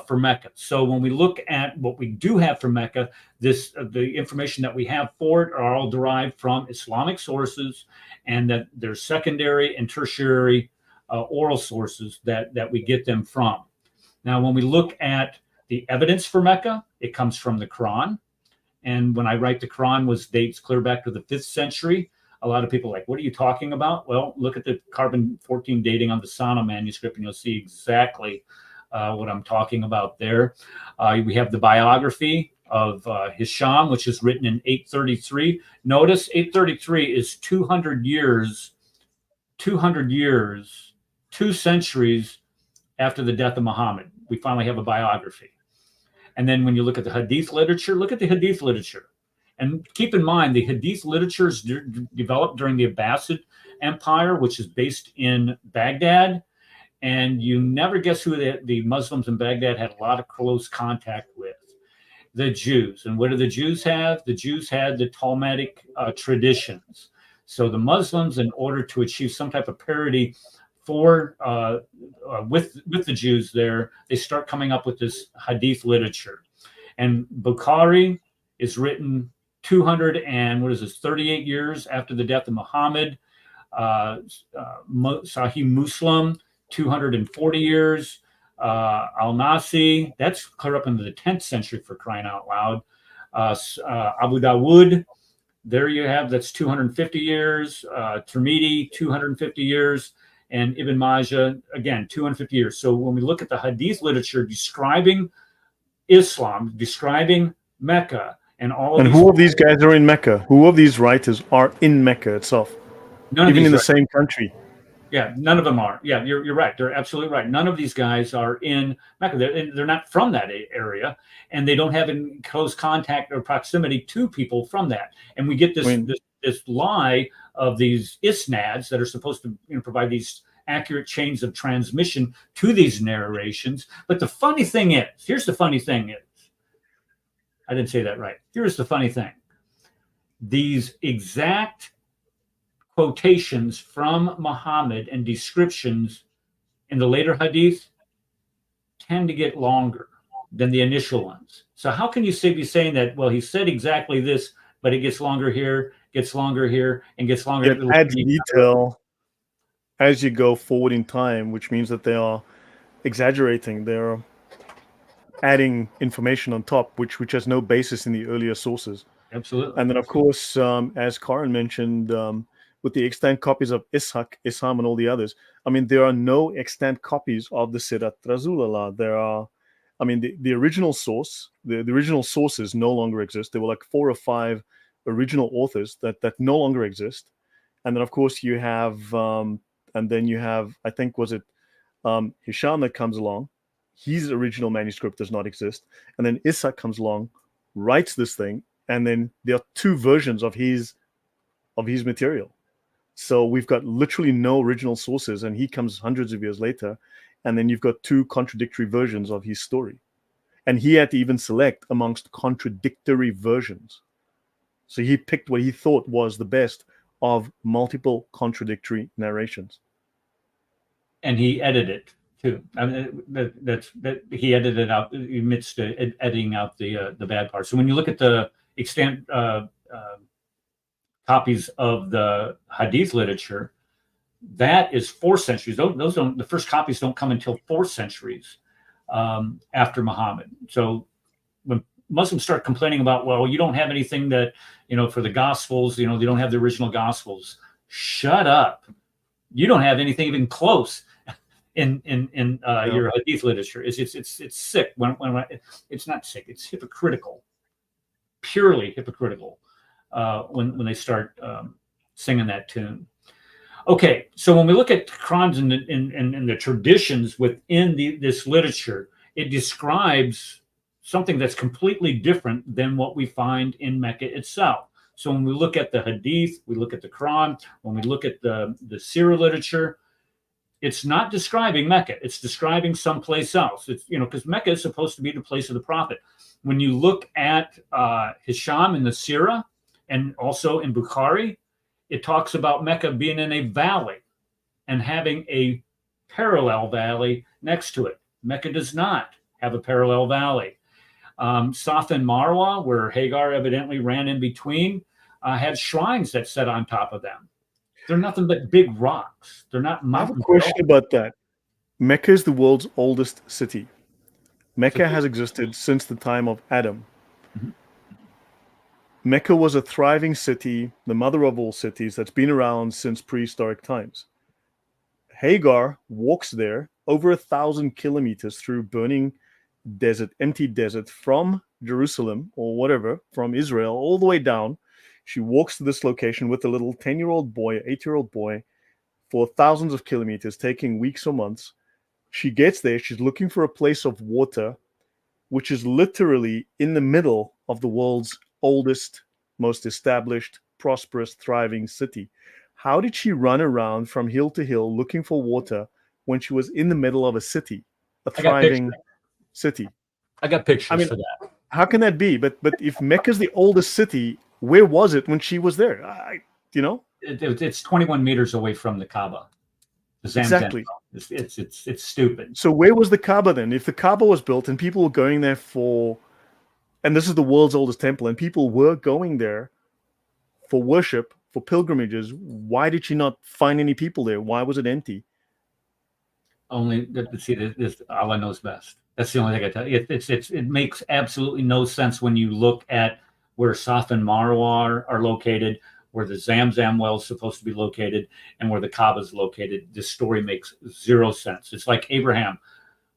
Speaker 2: Mecca. So when we look at what we do have for Mecca, the information that we have for it are all derived from Islamic sources, and that there's secondary and tertiary oral sources that we get them from. Now, when we look at the evidence for Mecca, it comes from the Quran. And when I write the Quran dates clear back to the 5th century, a lot of people are like, what are you talking about? Well, look at the carbon-14 dating on the Sana manuscript, and you'll see exactly what I'm talking about there. We have the biography of Hisham, which is written in 833. Notice 833 is 200 years, 2 centuries after the death of Muhammad. We finally have a biography. And then when you look at the Hadith literature, look at the Hadith literature. And keep in mind, the Hadith literature is developed during the Abbasid Empire, which is based in Baghdad. And you never guess who the Muslims in Baghdad had a lot of close contact with. The Jews. And what do the Jews have? The Jews had the Talmudic traditions. So the Muslims, in order to achieve some type of parity with the Jews there, they start coming up with this Hadith literature. And Bukhari is written 38 years after the death of Muhammad. Sahih Muslim, 240 years. Al-Nasi, that's clear up into the 10th century, for crying out loud. Abu Dawud, there you have, that's 250 years. Tirmidhi, 250 years. And Ibn Majah, again, 250 years. So when we look at the Hadith literature describing Islam, describing Mecca, and all of
Speaker 1: who of these guys are in Mecca? Who of these writers are in Mecca itself? Even in the same country?
Speaker 2: Yeah, none of them are. Yeah, you're right. They're absolutely right. None of these guys are in Mecca. They're not from that area, and they don't have in close contact or proximity to people from that. And we get
Speaker 1: I mean,
Speaker 2: this lie of these isnads that are supposed to provide these accurate chains of transmission to these narrations. But the funny thing is, here's the funny thing is, I didn't say that right. Here's the funny thing: these exact quotations from Muhammad and descriptions in the later hadith tend to get longer than the initial ones. So how can you be saying that, well, he said exactly this, but it gets longer here, gets longer here, and gets longer?
Speaker 1: it adds detail as you go forward in time, which means that they are exaggerating. They're adding information on top, which has no basis in the earlier sources.
Speaker 2: Absolutely.
Speaker 1: And then, of course, as Karin mentioned, with the extant copies of Ishaq, Isham, and all the others, I mean, there are no extant copies of the Sirat Rasulullah. There are, I mean, the original source, the original sources no longer exist. There were like 4 or 5 original authors that no longer exist. And then, of course, you have, I think, was it Hisham that comes along? His original manuscript does not exist. And then Ishaq comes along, writes this thing, and then there are 2 versions of his material. So we've got literally no original sources, and he comes hundreds of years later, and then you've got 2 contradictory versions of his story. And he had to even select amongst contradictory versions. So he picked what he thought was the best of multiple contradictory narrations.
Speaker 2: And he edited it too. I mean, he edited out amidst editing out the bad parts. So when you look at the extant copies of the Hadith literature, that is 4 centuries. Those don't. The first copies don't come until 4 centuries after Muhammad. So when Muslims start complaining about, well, you don't have anything that for the Gospels, they don't have the original Gospels. Shut up! You don't have anything even close in your Hadith literature. It's sick. When it's not sick. It's hypocritical. Purely hypocritical. When they start singing that tune. Okay, so when we look at Qurans and the traditions within this literature, it describes something that's completely different than what we find in Mecca itself. So when we look at the Hadith, we look at the Quran, when we look at the Sirah literature, it's not describing Mecca. It's describing someplace else. It's because Mecca is supposed to be the place of the Prophet. When you look at Hisham in the Sirah, and also in Bukhari, it talks about Mecca being in a valley and having a parallel valley next to it. Mecca does not have a parallel valley. Safa and Marwa, where Hagar evidently ran in between, had shrines that set on top of them. They're nothing but big rocks. They're not mountains.
Speaker 1: I have a question about that. Mecca is the world's oldest city. Mecca has existed since the time of Adam.
Speaker 2: Mm-hmm.
Speaker 1: Mecca was a thriving city, the mother of all cities, that's been around since prehistoric times. Hagar walks there over 1,000 kilometers through burning desert, empty desert, from Jerusalem or whatever, from Israel, all the way down. She walks to this location with a little 10-year-old boy, 8-year-old boy, for thousands of kilometers, taking weeks or months. She gets there. She's looking for a place of water, which is literally in the middle of the world's oldest, most established, prosperous, thriving city. How did she run around from hill to hill looking for water when she was in the middle of a city, a thriving city?
Speaker 2: I got pictures for that.
Speaker 1: How can that be? But if Mecca's the oldest city, where was it when she was there?
Speaker 2: It's 21 meters away from the Kaaba. The Zamzam.
Speaker 1: Exactly.
Speaker 2: It's stupid.
Speaker 1: So where was the Kaaba then? If the Kaaba was built and people were going there and this is the world's oldest temple, and people were going there for worship, for pilgrimages, why did she not find any people there? Why was it empty?
Speaker 2: Only, see, this Allah knows best. That's the only thing I tell you. It makes absolutely no sense when you look at where Safa and Marwa are located, where the Zamzam well is supposed to be located, and where the Kaaba is located. This story makes zero sense. It's like Abraham,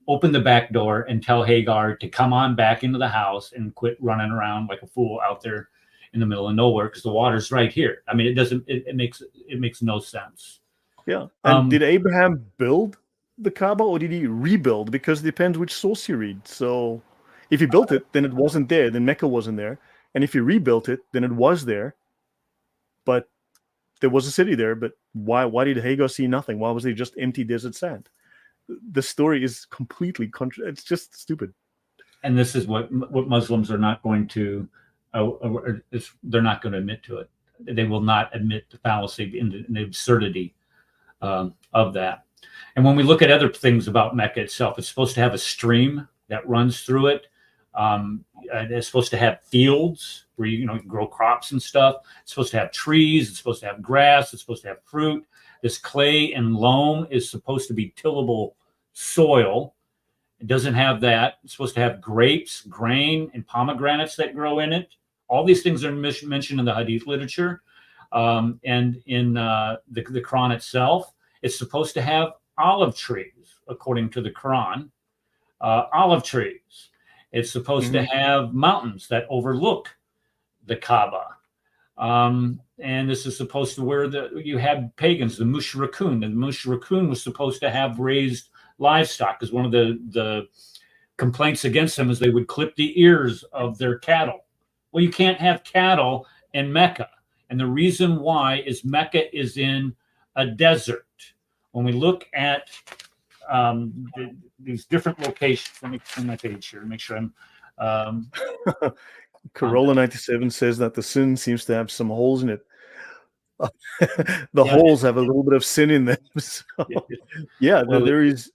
Speaker 2: open the back door and tell Hagar to come on back into the house and quit running around like a fool out there in the middle of nowhere because the water's right here. I mean, it makes no sense.
Speaker 1: Yeah. And
Speaker 2: Um,
Speaker 1: did Abraham build the Kaaba or did he rebuild? Because it depends which source you read. So if he built it, then it wasn't there. Then Mecca wasn't there. And if he rebuilt it, then it was there. But there was a city there. But why did Hagar see nothing? Why was it just empty desert sand? The story is completely it's just stupid.
Speaker 2: and this is what Muslims are not going to, they're not going to admit to it. They will not admit the fallacy and the absurdity of that. And when we look at other things about Mecca itself, it's supposed to have a stream that runs through it. It's supposed to have fields where you grow crops and stuff. It's supposed to have trees. It's supposed to have grass. It's supposed to have fruit. This clay and loam is supposed to be tillable soil. It doesn't have that. It's supposed to have grapes, grain, and pomegranates that grow in it. All these things are mentioned in the Hadith literature, and in the Quran itself. It's supposed to have olive trees, according to the Quran. Olive trees. It's supposed to have mountains that overlook the Kaaba. And this is supposed to where you have pagans, the mushrikun. And the mushrikun was supposed to have raised livestock, because one of the complaints against them is they would clip the ears of their cattle. Well, you can't have cattle in Mecca. And the reason why is Mecca is in a desert. When we look at these different locations, let me turn my page here, make sure I'm.
Speaker 1: Corolla 97 says that the sin seems to have some holes in it. The holes have a little bit of sin in them. So, yeah, well, there is.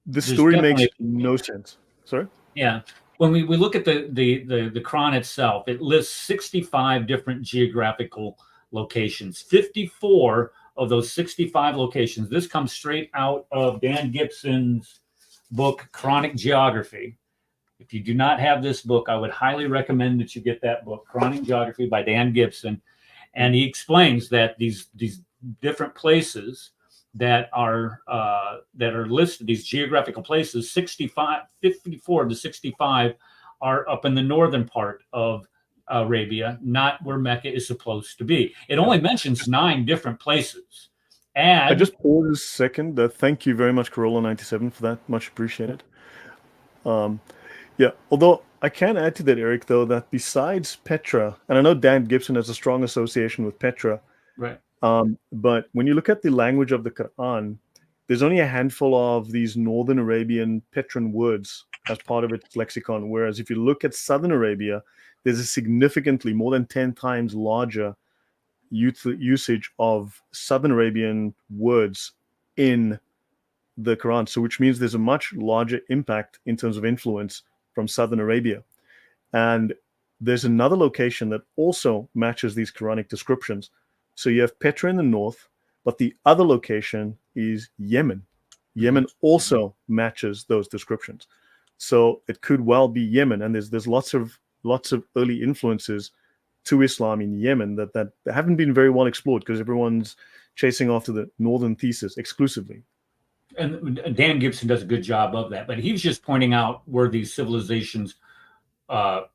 Speaker 1: The story makes no sense. Sorry?
Speaker 2: Yeah. When we look at the Quran itself, it lists 65 different geographical locations. 54 of those 65 locations. This comes straight out of Dan Gibson's book, Quranic Geography. If you do not have this book, I would highly recommend that you get that book, Quranic Geography by Dan Gibson. And he explains that these different places that are listed, these geographical places, 54 of the 65 are up in the northern part of Arabia, not where Mecca is supposed to be. It only mentions 9 different places. And
Speaker 1: I just paused a second. Thank you very much, Corolla 97, for that. Much appreciated. Yeah, although I can add to that, Eric, though, that besides Petra, and I know Dan Gibson has a strong association with Petra,
Speaker 2: right.
Speaker 1: But when you look at the language of the Quran, there's only a handful of these Northern Arabian Petran words as part of its lexicon. Whereas if you look at Southern Arabia, there's a significantly more than 10 times larger usage of Southern Arabian words in the Quran. So which means there's a much larger impact in terms of influence from Southern Arabia. And there's another location that also matches these Quranic descriptions. So you have Petra in the north, but the other location is Yemen. Yemen also matches those descriptions. So it could well be Yemen. And there's lots of early influences to Islam in Yemen that haven't been very well explored because everyone's chasing after the northern thesis exclusively.
Speaker 2: And Dan Gibson does a good job of that, but he was just pointing out where these civilizations that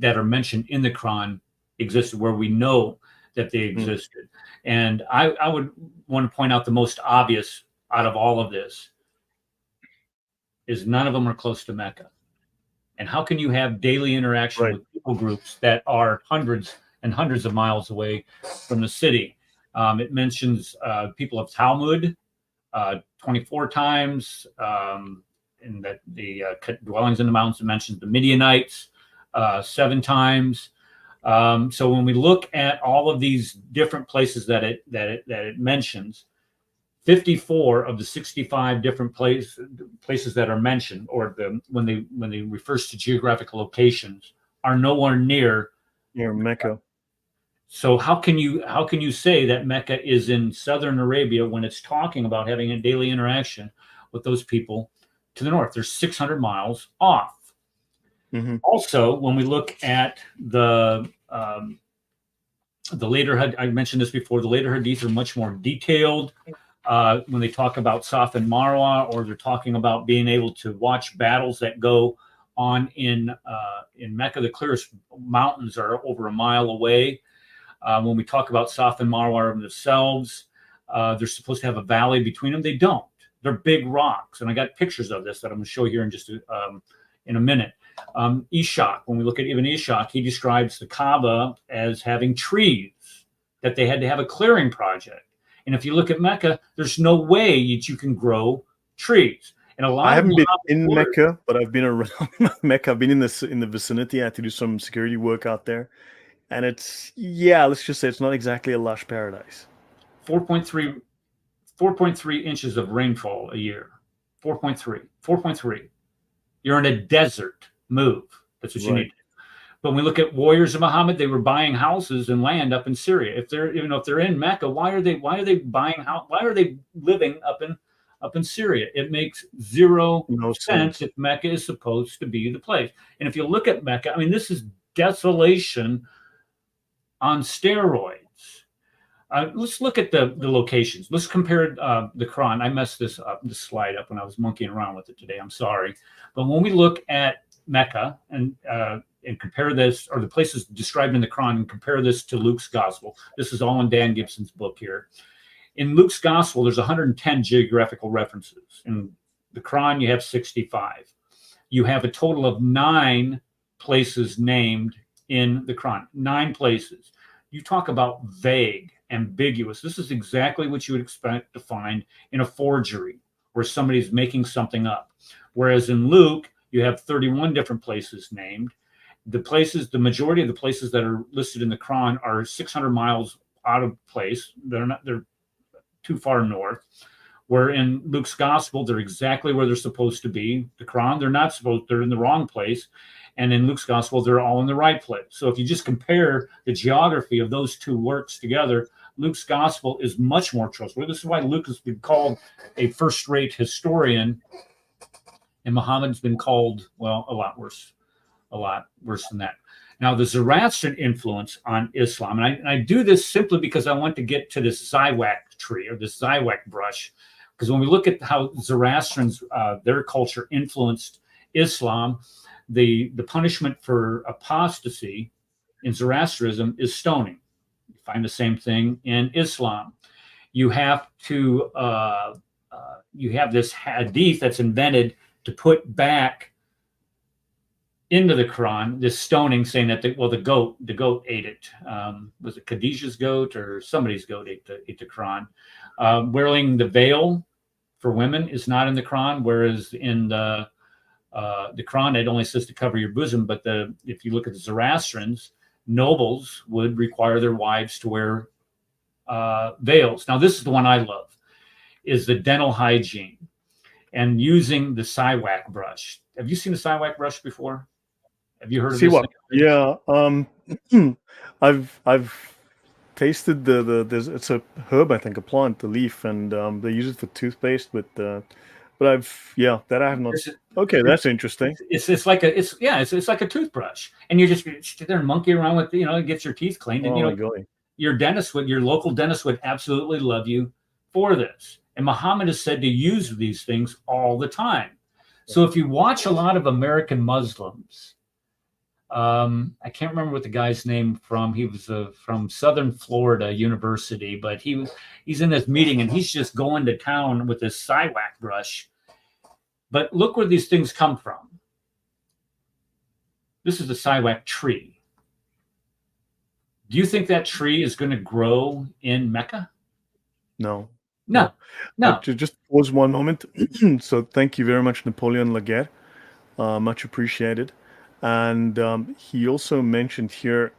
Speaker 2: are mentioned in the Quran existed, where we know that they existed. And I would want to point out the most obvious out of all of this is none of them are close to Mecca. And how can you have daily interaction with people groups that are hundreds and hundreds of miles away from the city? It mentions people of Talmud 24 times, and that the dwellings in the mountains. It mentions the Midianites 7 times. So when we look at all of these different places that it mentions, 54 of the 65 different places that are mentioned, or when they refers to geographical locations, are nowhere near
Speaker 1: Mecca.
Speaker 2: So how can you say that Mecca is in southern Arabia when it's talking about having a daily interaction with those people to the north? They're 600 miles off. Also, when we look at the later, I mentioned this before, the later hadiths are much more detailed. When they talk about Safa and Marwa, or they're talking about being able to watch battles that go on in Mecca, the clearest mountains are over a mile away. When we talk about Safa and Marwa themselves, They're supposed to have a valley between them. They don't. They're big rocks, and I got pictures of this that I'm going to show here in just in a minute. Ishaq, when we look at Ibn Ishaq, he describes the Kaaba as having trees, that they had to have a clearing project. And if you look at Mecca, there's no way that you can grow trees. And a lot
Speaker 1: I
Speaker 2: of
Speaker 1: haven't been in
Speaker 2: Muhammad
Speaker 1: Mecca, but I've been around Mecca. I've been in the vicinity. I had to do some security work out there, and it's, yeah, let's just say it's not exactly a lush paradise.
Speaker 2: 4.3 inches of rainfall a year. 4.3. You're in a desert. Move. That's what you
Speaker 1: Right.
Speaker 2: need. But when we look at warriors of Muhammad, they were buying houses and land up in Syria. If they're, even if they're in Mecca, why are they buying house? Why are they living up in Syria? It makes zero
Speaker 1: No
Speaker 2: sense
Speaker 1: sense.
Speaker 2: if Mecca is supposed to be the place. And if you look at Mecca, I mean, this is desolation on steroids. Let's look at the locations. Let's compare the Quran. I messed this slide up when I was monkeying around with it today. I'm sorry. But when we look at Mecca and compare this, or the places described in the Quran, and compare this to Luke's Gospel. This is all in Dan Gibson's book here. In Luke's Gospel, there's 110 geographical references. In the Quran, you have 65. You have a total of 9 places named in the Quran. 9 places. You talk about vague, ambiguous. This is exactly what you would expect to find in a forgery, where somebody's making something up. Whereas in Luke, you have 31 different places named. The majority of the places that are listed in the Quran are 600 miles out of place. They're too far north. Where in Luke's Gospel, they're exactly where they're supposed to be. The Quran, they're in the wrong place. And in Luke's Gospel, they're all in the right place. So if you just compare the geography of those two works together, Luke's Gospel is much more trustworthy. This is why Luke has been called a first-rate historian, and Muhammad's been called, well, a lot worse than that. Now, the Zoroastrian influence on Islam, and I do this simply because I want to get to this Zywak tree, or this Zywak brush, because when we look at how Zoroastrians, their culture influenced Islam, the punishment for apostasy in Zoroastrianism is stoning. You find the same thing in Islam. You have to you have this hadith that's invented to put back into the Quran this stoning, saying that the goat ate it. Was it Khadijah's goat or somebody's goat ate the Quran? Wearing the veil for women is not in the Quran, whereas in the Quran it only says to cover your bosom. But if you look at the Zoroastrians, nobles would require their wives to wear veils. Now this is the one I love, is the dental hygiene and using the Zywak brush. Have you seen the Zywak brush before? Have you heard of
Speaker 1: See
Speaker 2: this
Speaker 1: what?
Speaker 2: thing?
Speaker 1: Yeah. I've tasted there's, it's a herb, I think, a plant, the leaf, and they use it for toothpaste. But that I have not. Okay, that's interesting.
Speaker 2: It's like a toothbrush, and you just sit there and monkey around with, it gets your teeth cleaned, and
Speaker 1: Oh my golly.
Speaker 2: your local dentist would absolutely love you for this. And Muhammad is said to use these things all the time. So if you watch a lot of American Muslims, I can't remember what the guy's name from. He was from Southern Florida University, but he's in this meeting and he's just going to town with this Zywak brush. But look where these things come from. This is the Zywak tree. Do you think that tree is going to grow in Mecca?
Speaker 1: No.
Speaker 2: No.
Speaker 1: Just pause one moment. So thank you very much, Napoleon Laguerre. Much appreciated. And he also mentioned here,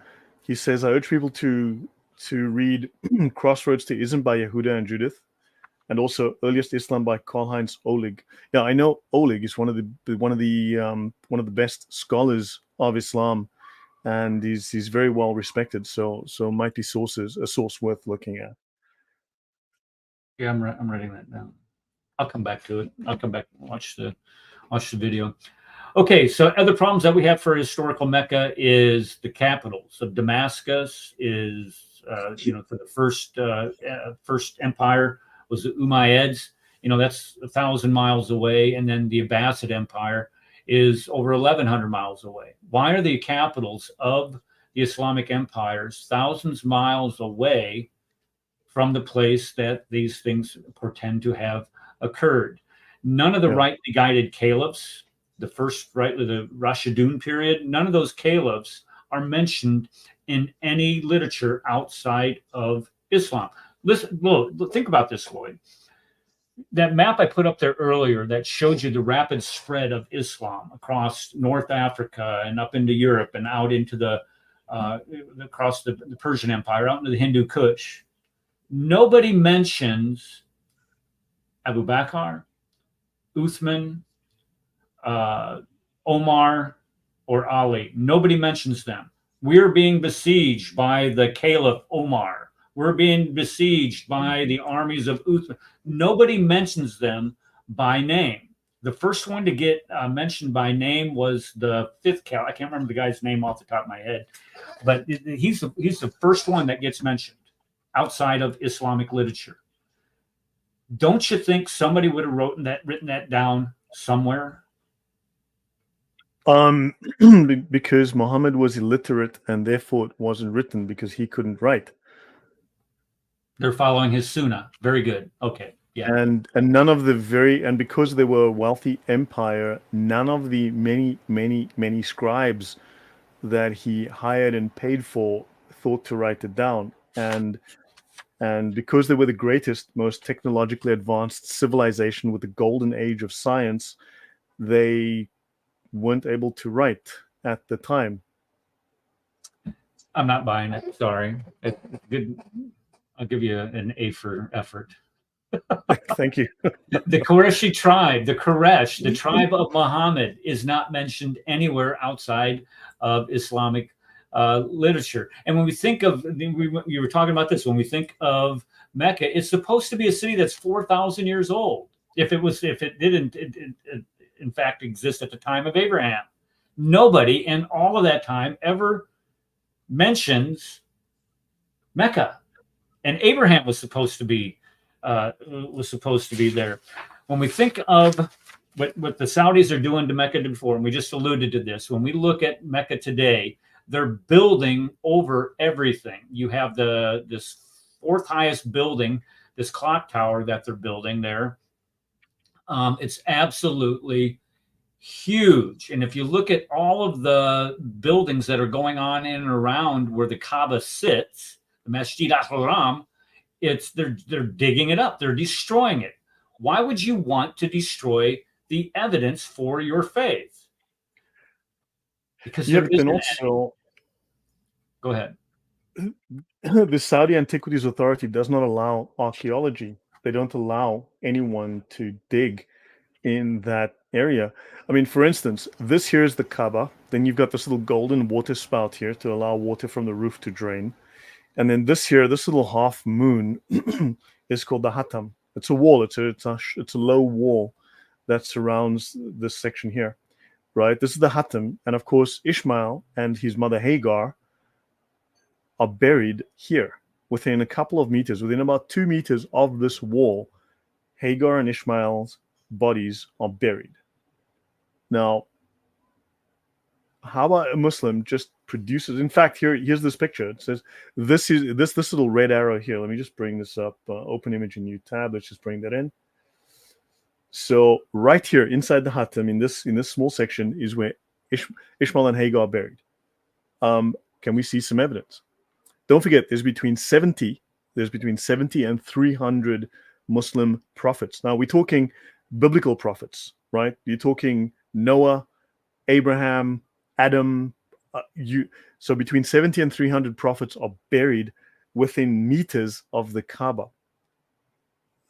Speaker 1: he says, I urge people to read Crossroads to Ism by Yehuda and Judith, and also Earliest Islam by Karl-Heinz Ohlig. Yeah, I know Ohlig is one of the best scholars of Islam, and he's very well respected. So might be a source worth looking at.
Speaker 2: Yeah, I'm writing that down. I'll come back to it. I'll come back and watch the video. Okay, so other problems that we have for historical Mecca is the capital. So Damascus is, for the first empire was the Umayyads. That's 1,000 miles away, and then the Abbasid Empire is over 1,100 miles away. Why are the capitals of the Islamic empires thousands of miles away from the place that these things portend to have occurred. None of the rightly guided caliphs, the Rashidun period, none of those caliphs are mentioned in any literature outside of Islam. Listen, look, think about this, Lloyd. That map I put up there earlier that showed you the rapid spread of Islam across North Africa and up into Europe and out into across the Persian Empire, out into the Hindu Kush. Nobody mentions Abu Bakr, Uthman, Omar, or Ali. Nobody mentions them. We're being besieged by the Caliph Omar. We're being besieged by the armies of Uthman. Nobody mentions them by name. The first one to get mentioned by name was the fifth caliph. I can't remember the guy's name off the top of my head, but he's the first one that gets mentioned outside of Islamic literature. Don't you think somebody would have written that down somewhere?
Speaker 1: Because Muhammad was illiterate and therefore it wasn't written because he couldn't write.
Speaker 2: They're following his sunnah. Very good. Okay. Yeah.
Speaker 1: And none of and because they were a wealthy empire, none of the many scribes that he hired and paid for thought to write it down. And because they were the greatest, most technologically advanced civilization with the golden age of science, they weren't able to write at the time.
Speaker 2: I'm not buying it. Sorry. It's good. I'll give you an A for effort.
Speaker 1: Thank you.
Speaker 2: The Qurayshi tribe, the Quraysh, the tribe of Muhammad, is not mentioned anywhere outside of Islamic literature. And when we think of, you were talking about this, when we think of Mecca, it's supposed to be a city that's 4,000 years old. If it didn't, in fact, exist at the time of Abraham. Nobody in all of that time ever mentions Mecca, and Abraham was supposed to be there. When we think of what the Saudis are doing to Mecca before, and we just alluded to this, when we look at Mecca today, they're building over everything. You have this fourth highest building, this clock tower that they're building there. It's absolutely huge. And if you look at all of the buildings that are going on in and around where the Kaaba sits, the Masjid al-Haram, they're digging it up. They're destroying it. Why would you want to destroy the evidence for your faith? Because there is also. Go ahead.
Speaker 1: The Saudi Antiquities Authority does not allow archaeology. They don't allow anyone to dig in that area. I mean, for instance, this here is the Kaaba. Then you've got this little golden water spout here to allow water from the roof to drain. And then this little half moon is called the Hatam. It's a wall. It's a low wall that surrounds this section here, right? This is the Hatam. And of course, Ishmael and his mother Hagar are buried here within a couple of meters, within about 2 meters of this wall. Hagar and Ishmael's bodies are buried. Now, how about a Muslim just produces? In fact, here's this picture. It says this little red arrow here. Let me just bring this up. Open image in new tab. Let's just bring that in. So right here inside the Hatam, in this small section, is where Ishmael and Hagar are buried. Can we see some evidence? Don't forget, there's between 70 and 300 Muslim prophets. Now we're talking biblical prophets, right? You're talking Noah, Abraham, Adam. So between 70 and 300 prophets are buried within meters of the Kaaba.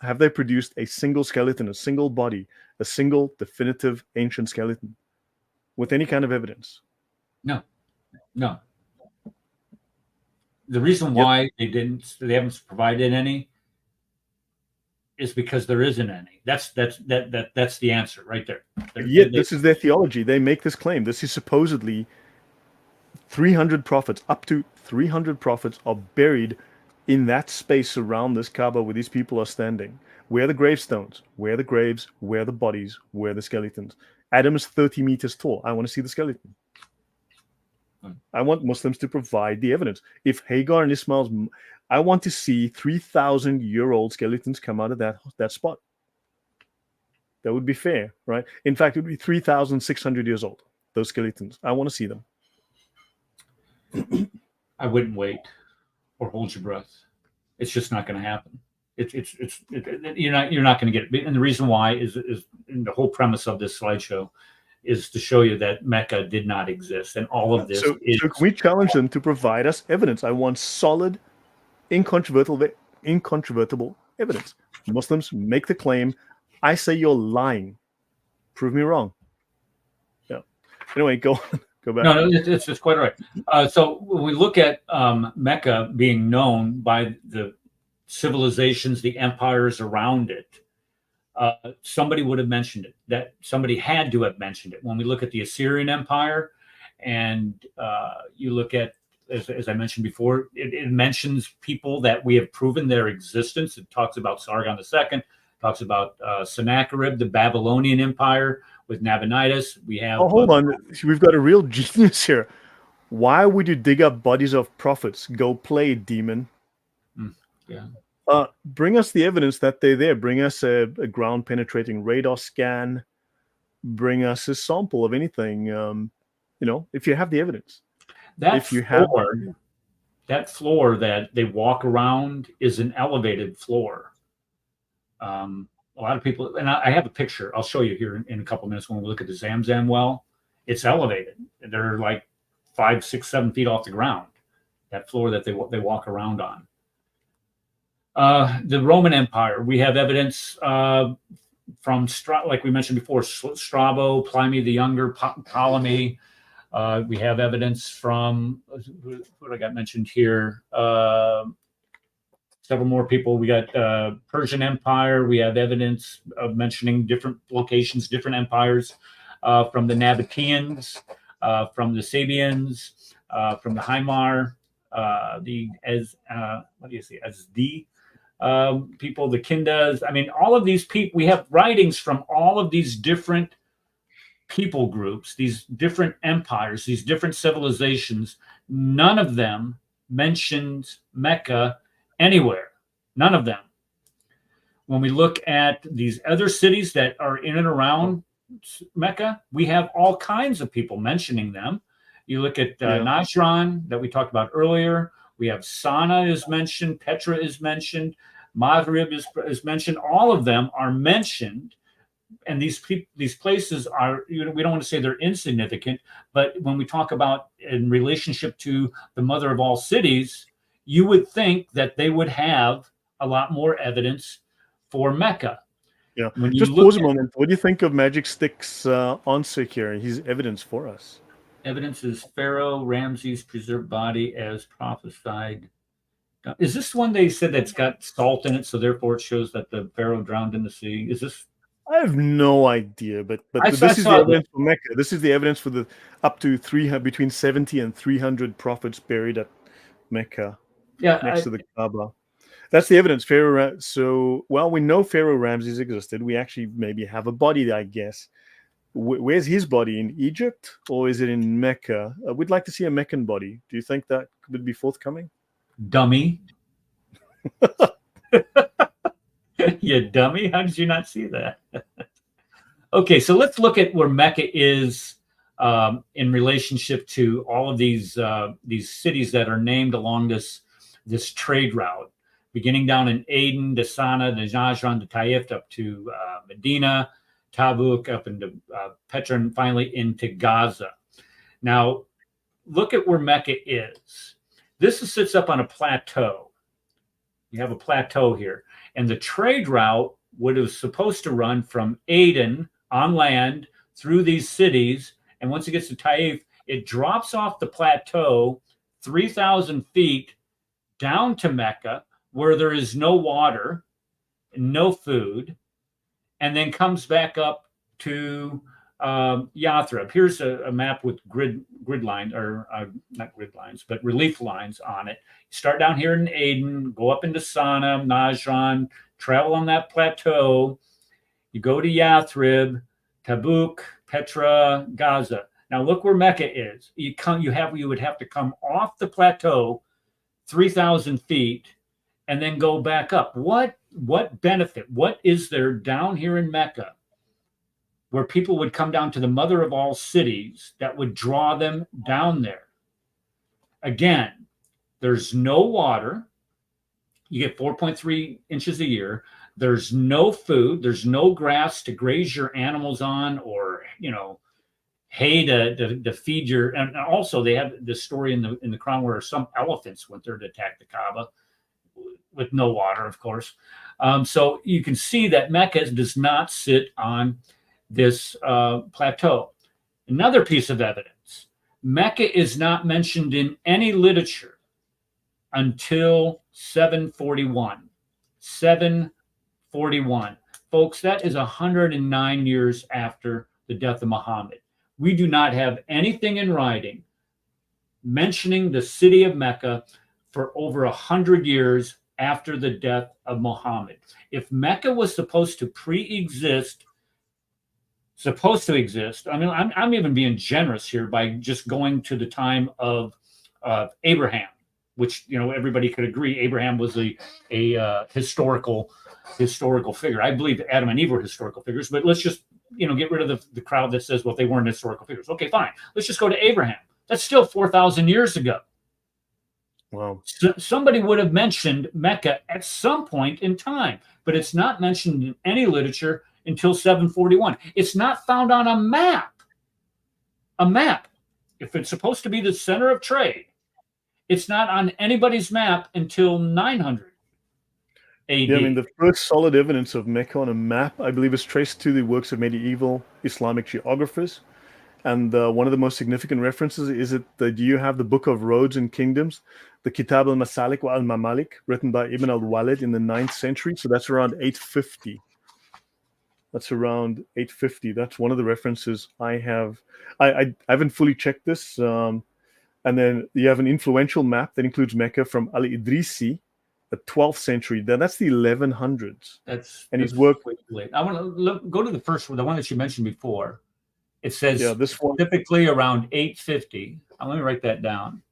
Speaker 1: Have they produced a single skeleton, a single body, a single definitive ancient skeleton with any kind of evidence?
Speaker 2: No. The reason why they haven't provided any is because there isn't any. That's the answer right there.
Speaker 1: This is their theology. They make this claim. This is supposedly 300 prophets, up to 300 prophets are buried in that space around this Kaaba where these people are standing. Where are the gravestones? Where are the graves? Where are the bodies? Where are the skeletons? Adam is 30 meters tall. I want to see the skeleton. I want Muslims to provide the evidence. If Hagar and Ishmael's I want to see 3,000-year-old skeletons come out of that spot. That would be fair, right? In fact, it would be 3,600 years old. Those skeletons, I want to see them.
Speaker 2: I wouldn't wait or hold your breath. It's just not going to happen. You're not going to get it. And the reason why is the whole premise of this slideshow is to show you that Mecca did not exist, and all of this
Speaker 1: So can we challenge them to provide us evidence? I want solid, incontrovertible evidence. Muslims make the claim. I say you're lying. Prove me wrong. Yeah. Anyway, go back.
Speaker 2: No, it's quite all right. So when we look at Mecca being known by the civilizations, the empires around it, somebody would have mentioned it. That somebody had to have mentioned it. When we look at the Assyrian Empire, and you look at, as I mentioned before, it mentions people that we have proven their existence. It talks about Sargon II, talks about Sennacherib, the Babylonian Empire with Nabonidus. We have.
Speaker 1: Oh, hold on. We've got a real genius here. Why would you dig up bodies of prophets? Go play, demon.
Speaker 2: Yeah.
Speaker 1: Bring us the evidence that they're there. Bring us a ground penetrating radar scan. Bring us a sample of anything. If you have the evidence.
Speaker 2: That floor that they walk around is an elevated floor. A lot of people, and I have a picture. I'll show you here in a couple of minutes when we look at the Zamzam well. It's elevated. They're like 5, 6, 7 feet off the ground. That floor that they walk around on. The Roman Empire, we have evidence from, like we mentioned before, Strabo, Pliny the Younger, Ptolemy. We have evidence from, what I got mentioned here, several more people. We got Persian Empire. We have evidence of mentioning different locations, different empires, from the Nabateans, from the Sabians, from the Haimar, Azdi people, the Kindas. I mean, all of these people, we have writings from all of these different people groups, these different empires, these different civilizations. None of them mentions Mecca anywhere. None of them. When we look at these other cities that are in and around Mecca, we have all kinds of people mentioning them. You look at Najran that we talked about earlier. We have Sana is mentioned, Petra is mentioned, Maghrib is mentioned. All of them are mentioned, and these places are, we don't want to say they're insignificant, but when we talk about in relationship to the mother of all cities, you would think that they would have a lot more evidence for Mecca.
Speaker 1: Yeah. Just pause a moment. What do you think of Magic Stick's answer here? His evidence for us.
Speaker 2: Evidence is Pharaoh Ramses' preserved body as prophesied. Is this one they said that's got salt in it, so therefore it shows that the Pharaoh drowned in the sea? Is this?
Speaker 1: I have no idea, but this is the evidence for Mecca. This is the evidence for the up to between 70 and 300 prophets buried at Mecca, next to the Kaaba. That's the evidence. We know Pharaoh Ramses existed. We actually maybe have a body, I guess. Where's his body? In Egypt, or is it in Mecca? We'd like to see a Meccan body. Do you think that could be forthcoming?
Speaker 2: Dummy. You dummy. How did you not see that? Okay, so let's look at where Mecca is in relationship to all of these cities that are named along this trade route, beginning down in Aden, to Sana, to Najran, to Taif, up to Medina, Tabuk, up into Petra, and finally into Gaza. Now, look at where Mecca is. This sits up on a plateau. You have a plateau here. And the trade route was supposed to run from Aden on land through these cities. And once it gets to Taif, it drops off the plateau 3,000 feet down to Mecca, where there is no water, no food, and then comes back up to Yathrib. Here's a map with grid lines, or not grid lines, but relief lines on it. You start down here in Aden, go up into Sana, Najran, travel on that plateau. You go to Yathrib, Tabuk, Petra, Gaza. Now look where Mecca is. You would have to come off the plateau 3,000 feet and then go back up. What benefit? What is there down here in Mecca where people would come down to the mother of all cities that would draw them down there? Again, there's no water. You get 4.3 inches a year. There's no food. There's no grass to graze your animals on, or hay to feed your. And also, they have this story in the Quran where some elephants went there to attack the Kaaba with no water, of course. So you can see that Mecca does not sit on this plateau. Another piece of evidence: Mecca is not mentioned in any literature until 741. 741. Folks, that is 109 years after the death of Muhammad. We do not have anything in writing mentioning the city of Mecca for over 100 years after the death of Muhammad. If Mecca was supposed to exist, I mean, I'm even being generous here by just going to the time of Abraham, which everybody could agree Abraham was a historical figure. I believe Adam and Eve were historical figures, but let's just get rid of the crowd that says, well, they weren't historical figures. Okay, fine. Let's just go to Abraham. That's still 4,000 years ago.
Speaker 1: Wow.
Speaker 2: So somebody would have mentioned Mecca at some point in time, but it's not mentioned in any literature until 741. It's not found on a map. A map. If it's supposed to be the center of trade, it's not on anybody's map until 900 AD.
Speaker 1: Yeah, I mean, the first solid evidence of Mecca on a map, I believe, is traced to the works of medieval Islamic geographers. And one of the most significant references is that you have the Book of Roads and Kingdoms, the Kitab al-Masalik wa al-Mamalik, written by Ibn al-Walid in the 9th century. So that's around 850. That's around 850. That's one of the references I have. I haven't fully checked this. And then you have an influential map that includes Mecca from Al-Idrisi, the 12th century. That's the 1100s.
Speaker 2: That's
Speaker 1: his work.
Speaker 2: Late. I want to go to the first one, the one that you mentioned before. It says
Speaker 1: this one
Speaker 2: typically around 850. Let me write that down.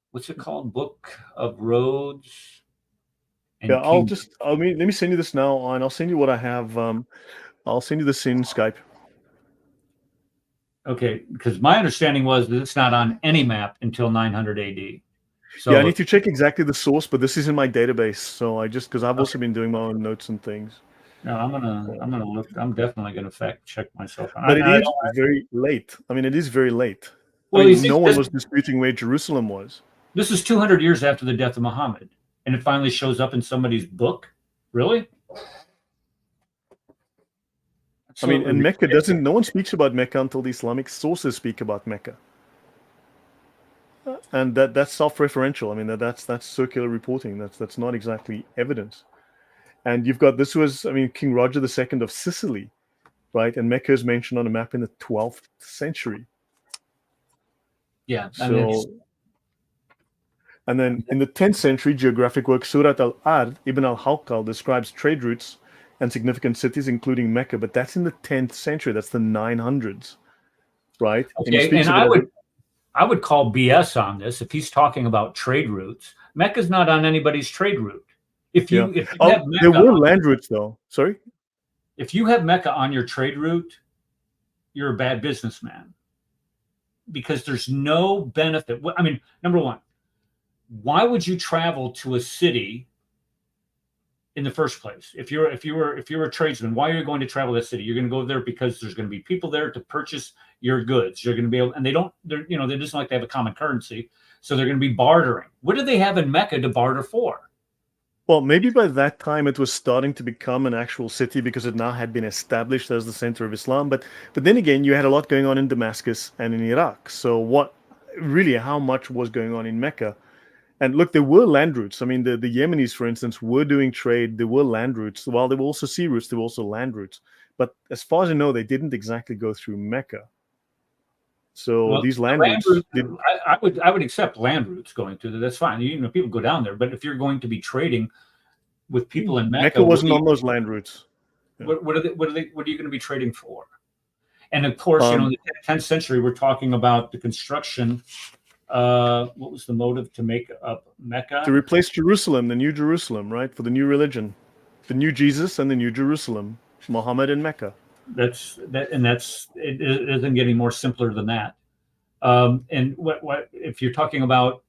Speaker 2: What's it called? Book of Roads.
Speaker 1: Yeah, let me send you this now, and I'll send you what I have. I'll send you this in Skype.
Speaker 2: Okay, because my understanding was that it's not on any map until 900 AD. So
Speaker 1: yeah, I need to check exactly the source, but this is in my database. So because I've also been doing my own notes and things.
Speaker 2: No, I'm gonna look. I'm definitely gonna fact check myself.
Speaker 1: But it is very late. I mean, it is very late.
Speaker 2: Well,
Speaker 1: no one was disputing where Jerusalem was.
Speaker 2: This is 200 years after the death of Muhammad, and it finally shows up in somebody's book. Really?
Speaker 1: I mean, and Mecca no one speaks about Mecca until the Islamic sources speak about Mecca. And that's self-referential. I mean, that's circular reporting. That's not exactly evidence. And you've got, King Roger II of Sicily, right? And Mecca is mentioned on a map in the 12th century.
Speaker 2: Yeah.
Speaker 1: And then in the 10th century, geographic work Surat al-Ard, Ibn al-Hawqal describes trade routes and significant cities, including Mecca. But that's in the 10th century. That's the 900s, right?
Speaker 2: Okay, and I would call BS on this if he's talking about trade routes. Mecca's not on anybody's trade route. If you have Mecca,
Speaker 1: there were land routes, though. Sorry?
Speaker 2: If you have Mecca on your trade route, you're a bad businessman. Because there's no benefit. I mean, number one, why would you travel to a city in the first place? If you're a tradesman, why are you going to travel to that city? You're going to go there because there's going to be people there to purchase your goods. You're going to be able, and they just like to have a common currency, so they're going to be bartering. What do they have in Mecca to barter for?
Speaker 1: Well, maybe by that time it was starting to become an actual city because it now had been established as the center of Islam. But then again, you had a lot going on in Damascus and in Iraq. So how much was going on in Mecca? And look, there were land routes. I mean, the Yemenis, for instance, were doing trade. There were land routes. While there were also sea routes, there were also land routes. But as far as I know, they didn't exactly go through Mecca. So these land routes,
Speaker 2: I would accept land routes going through there. That's fine. People go down there. But if you're going to be trading with people in Mecca,
Speaker 1: Mecca wasn't on those land routes.
Speaker 2: Yeah. What are you going to be trading for? And of course, in the 10th century, we're talking about the construction What was the motive to make up Mecca?
Speaker 1: To replace Jerusalem, the new Jerusalem, right? For the new religion, the new Jesus and the new Jerusalem, Muhammad and Mecca.
Speaker 2: It isn't getting more simpler than that. And what if you're talking about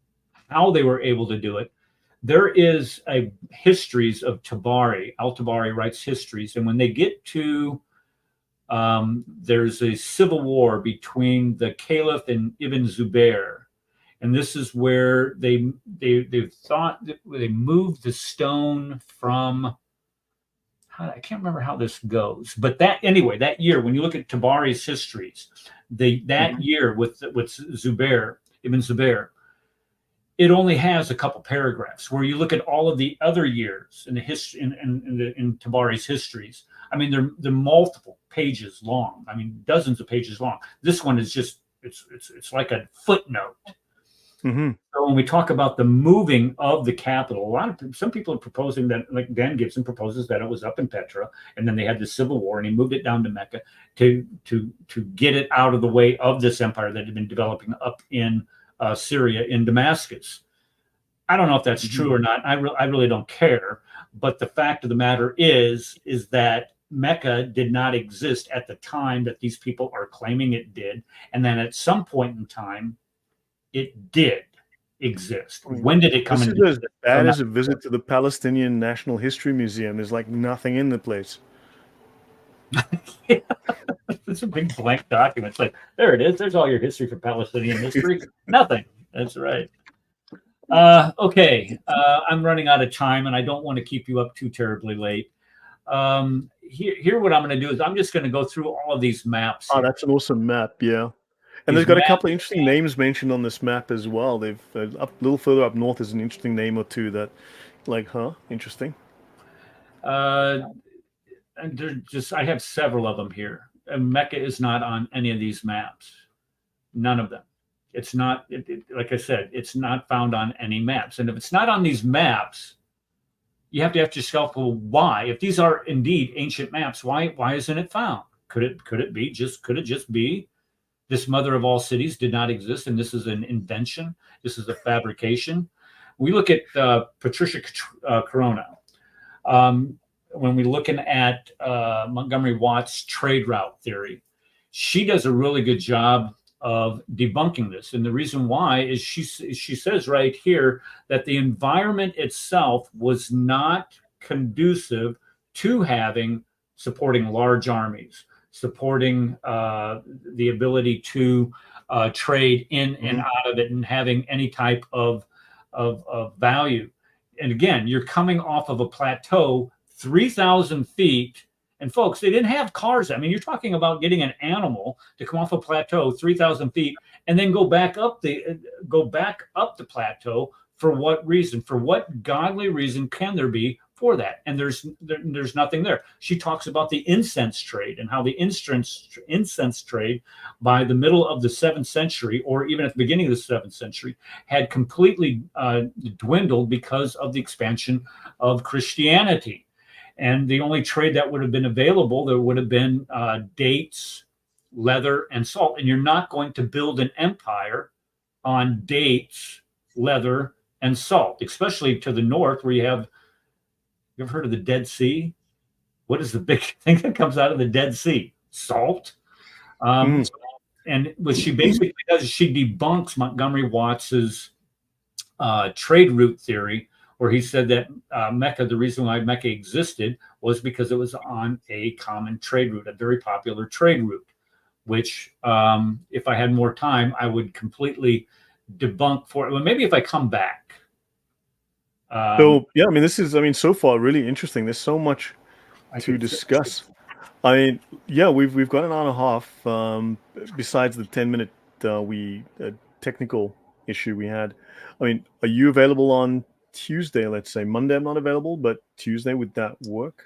Speaker 2: how they were able to do it? There is a histories of Tabari. Al-Tabari writes histories, and when they get to there's a civil war between the Caliph and Ibn Zubair, and this is where they thought that they moved the stone from. I can't remember how this goes, but that year, when you look at Tabari's histories, that year with Zubair, Ibn Zubair, it only has a couple paragraphs. Where you look at all of the other years in the history in Tabari's histories, I mean they're multiple pages long. I mean dozens of pages long. This one is just it's like a footnote.
Speaker 1: Mm-hmm.
Speaker 2: So when we talk about the moving of the capital, some people are proposing that, like Dan Gibson proposes that it was up in Petra, and then they had the civil war, and he moved it down to Mecca to get it out of the way of this empire that had been developing up in Syria, in Damascus. I don't know if that's true or not. I really don't care. But the fact of the matter is that Mecca did not exist at the time that these people are claiming it did, and then at some point in time, it did exist. When did it come
Speaker 1: This
Speaker 2: into?
Speaker 1: is as bad as a visit to the Palestinian National History Museum. There's like nothing in the place.
Speaker 2: Yeah. It's a big blank document. It's like, there it is. There's all your history for Palestinian history. Nothing. That's right. Okay. I'm running out of time, and I don't want to keep you up too terribly late. Here, what I'm going to do is I'm just going to go through all of these maps.
Speaker 1: Oh, that's an awesome map. Yeah. And there's got a couple of interesting names mentioned on this map as well. They've up a little further up north is an interesting name or two that, like, interesting.
Speaker 2: And I have several of them here. And Mecca is not on any of these maps. None of them. It's not. Like I said, it's not found on any maps. And if it's not on these maps, you have to ask yourself, well, why? If these are indeed ancient maps, why isn't it found? Could it just be this mother of all cities did not exist, and this is an invention? This is a fabrication. We look at Patricia Corona. When we're looking at Montgomery Watt's trade route theory, she does a really good job of debunking this. And the reason why is she says right here that the environment itself was not conducive to supporting large armies, supporting the ability to trade in and out of it, and having any type of value. And again, you're coming off of a plateau 3,000 feet. And folks, they didn't have cars. I mean, you're talking about getting an animal to come off a plateau 3,000 feet and then go back up the plateau. For what reason? For what godly reason can there be for that? And there's nothing there. She talks about the incense trade and how the incense trade by the middle of the 7th century, or even at the beginning of the 7th century, had completely dwindled because of the expansion of Christianity. And the only trade that would have been available, there would have been dates, leather, and salt. And you're not going to build an empire on dates, leather, and salt, especially to the north where you ever heard of the Dead Sea? What is the big thing that comes out of the Dead Sea? Salt. And what she basically does is she debunks Montgomery Watts's trade route theory, where he said that Mecca, the reason why Mecca existed was because it was on a common trade route, a very popular trade route, which if I had more time, I would completely debunk for it. Well, maybe if I come back.
Speaker 1: So, yeah, I mean, so far really interesting. There's so much to discuss. I mean, yeah, we've got an hour and a half, besides the 10-minute technical issue we had. I mean, are you available on Tuesday, let's say? Monday I'm not available, but Tuesday, would that work?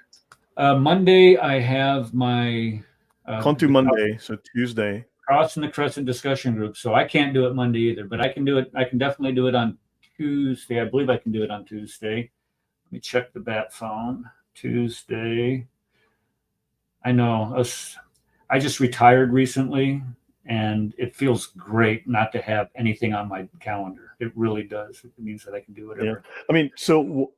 Speaker 2: Monday I have my
Speaker 1: can't do Monday, so Tuesday.
Speaker 2: Crossing the Crescent discussion group, so I can't do it Monday either, but I can do it. I can definitely do it on Tuesday. I believe I can do it on Tuesday. Let me check the bat phone. Tuesday. I know I just retired recently, and it feels great not to have anything on my calendar. It really does. It means that I can do
Speaker 1: Yeah.
Speaker 2: whatever.
Speaker 1: I mean, so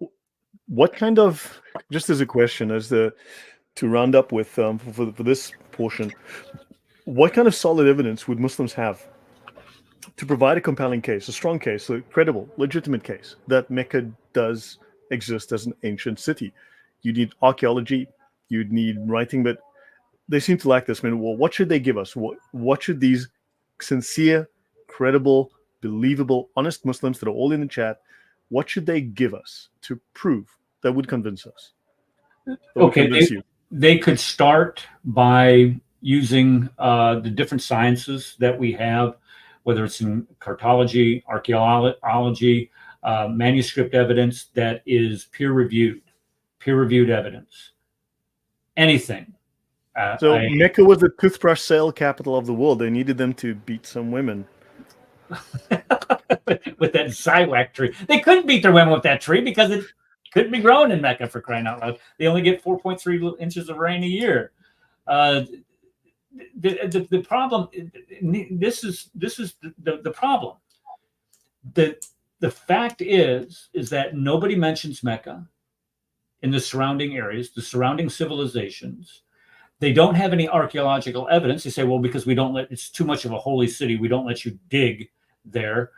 Speaker 1: what kind of, just as a question, to round up with for this portion, what kind of solid evidence would Muslims have to provide a compelling case, a strong case, a credible, legitimate case that Mecca does exist as an ancient city? You need archaeology, you'd need writing, but they seem to lack this. I mean, well, what should they give us? What should these sincere, credible, believable, honest Muslims that are all in the chat, what should they give us to prove that would convince us, that would
Speaker 2: Okay,
Speaker 1: convince you?
Speaker 2: they could start by using the different sciences that we have, whether it's in cartology, archaeology, manuscript evidence that is peer reviewed evidence, anything.
Speaker 1: So Mecca was the toothbrush sale capital of the world. They needed them to beat some women.
Speaker 2: With that Zywack tree. They couldn't beat their women with that tree because it couldn't be grown in Mecca, for crying out loud. They only get 4.3 inches of rain a year. The problem, this is the problem. The fact is that nobody mentions Mecca in the surrounding areas, the surrounding civilizations. They don't have any archaeological evidence. They say, well, because it's too much of a holy city, we don't let you dig there,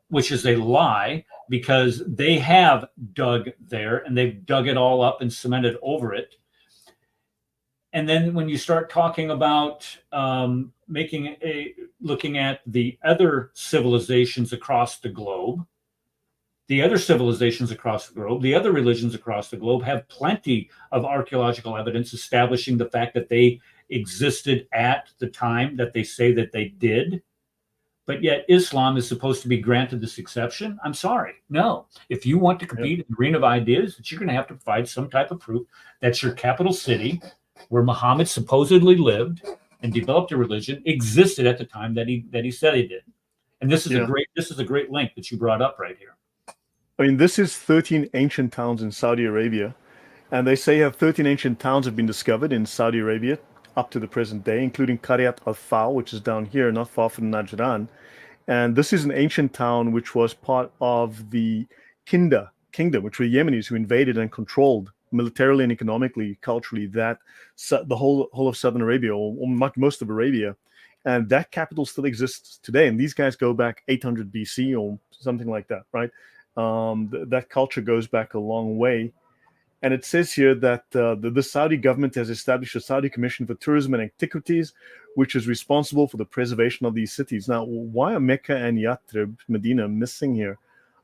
Speaker 2: which is a lie, because they have dug there and they've dug it all up and cemented over it. And then when you start talking about looking at the other civilizations across the globe, the other civilizations across the globe, the other religions across the globe have plenty of archaeological evidence establishing the fact that they existed at the time that they say that they did. But yet Islam is supposed to be granted this exception. I'm sorry. No. If you want to compete in the arena of ideas, you're going to have to provide some type of proof that your capital city, where Muhammad supposedly lived and developed a religion, existed at the time that he said he did. And this is a great link that you brought up right here.
Speaker 1: I mean, this is 13 ancient towns in Saudi Arabia, and they say 13 ancient towns have been discovered in Saudi Arabia up to the present day, including Qaryat al-Thal, which is down here, not far from Najran. And this is an ancient town which was part of the Kinda kingdom, which were Yemenis who invaded and controlled militarily and economically, culturally, the whole of southern Arabia, or most of Arabia. And that capital still exists today. And these guys go back 800 BC or something like that, right? That culture goes back a long way. And it says here that the Saudi government has established a Saudi Commission for Tourism and Antiquities, which is responsible for the preservation of these cities. Now, why are Mecca and Yathrib, Medina, missing here?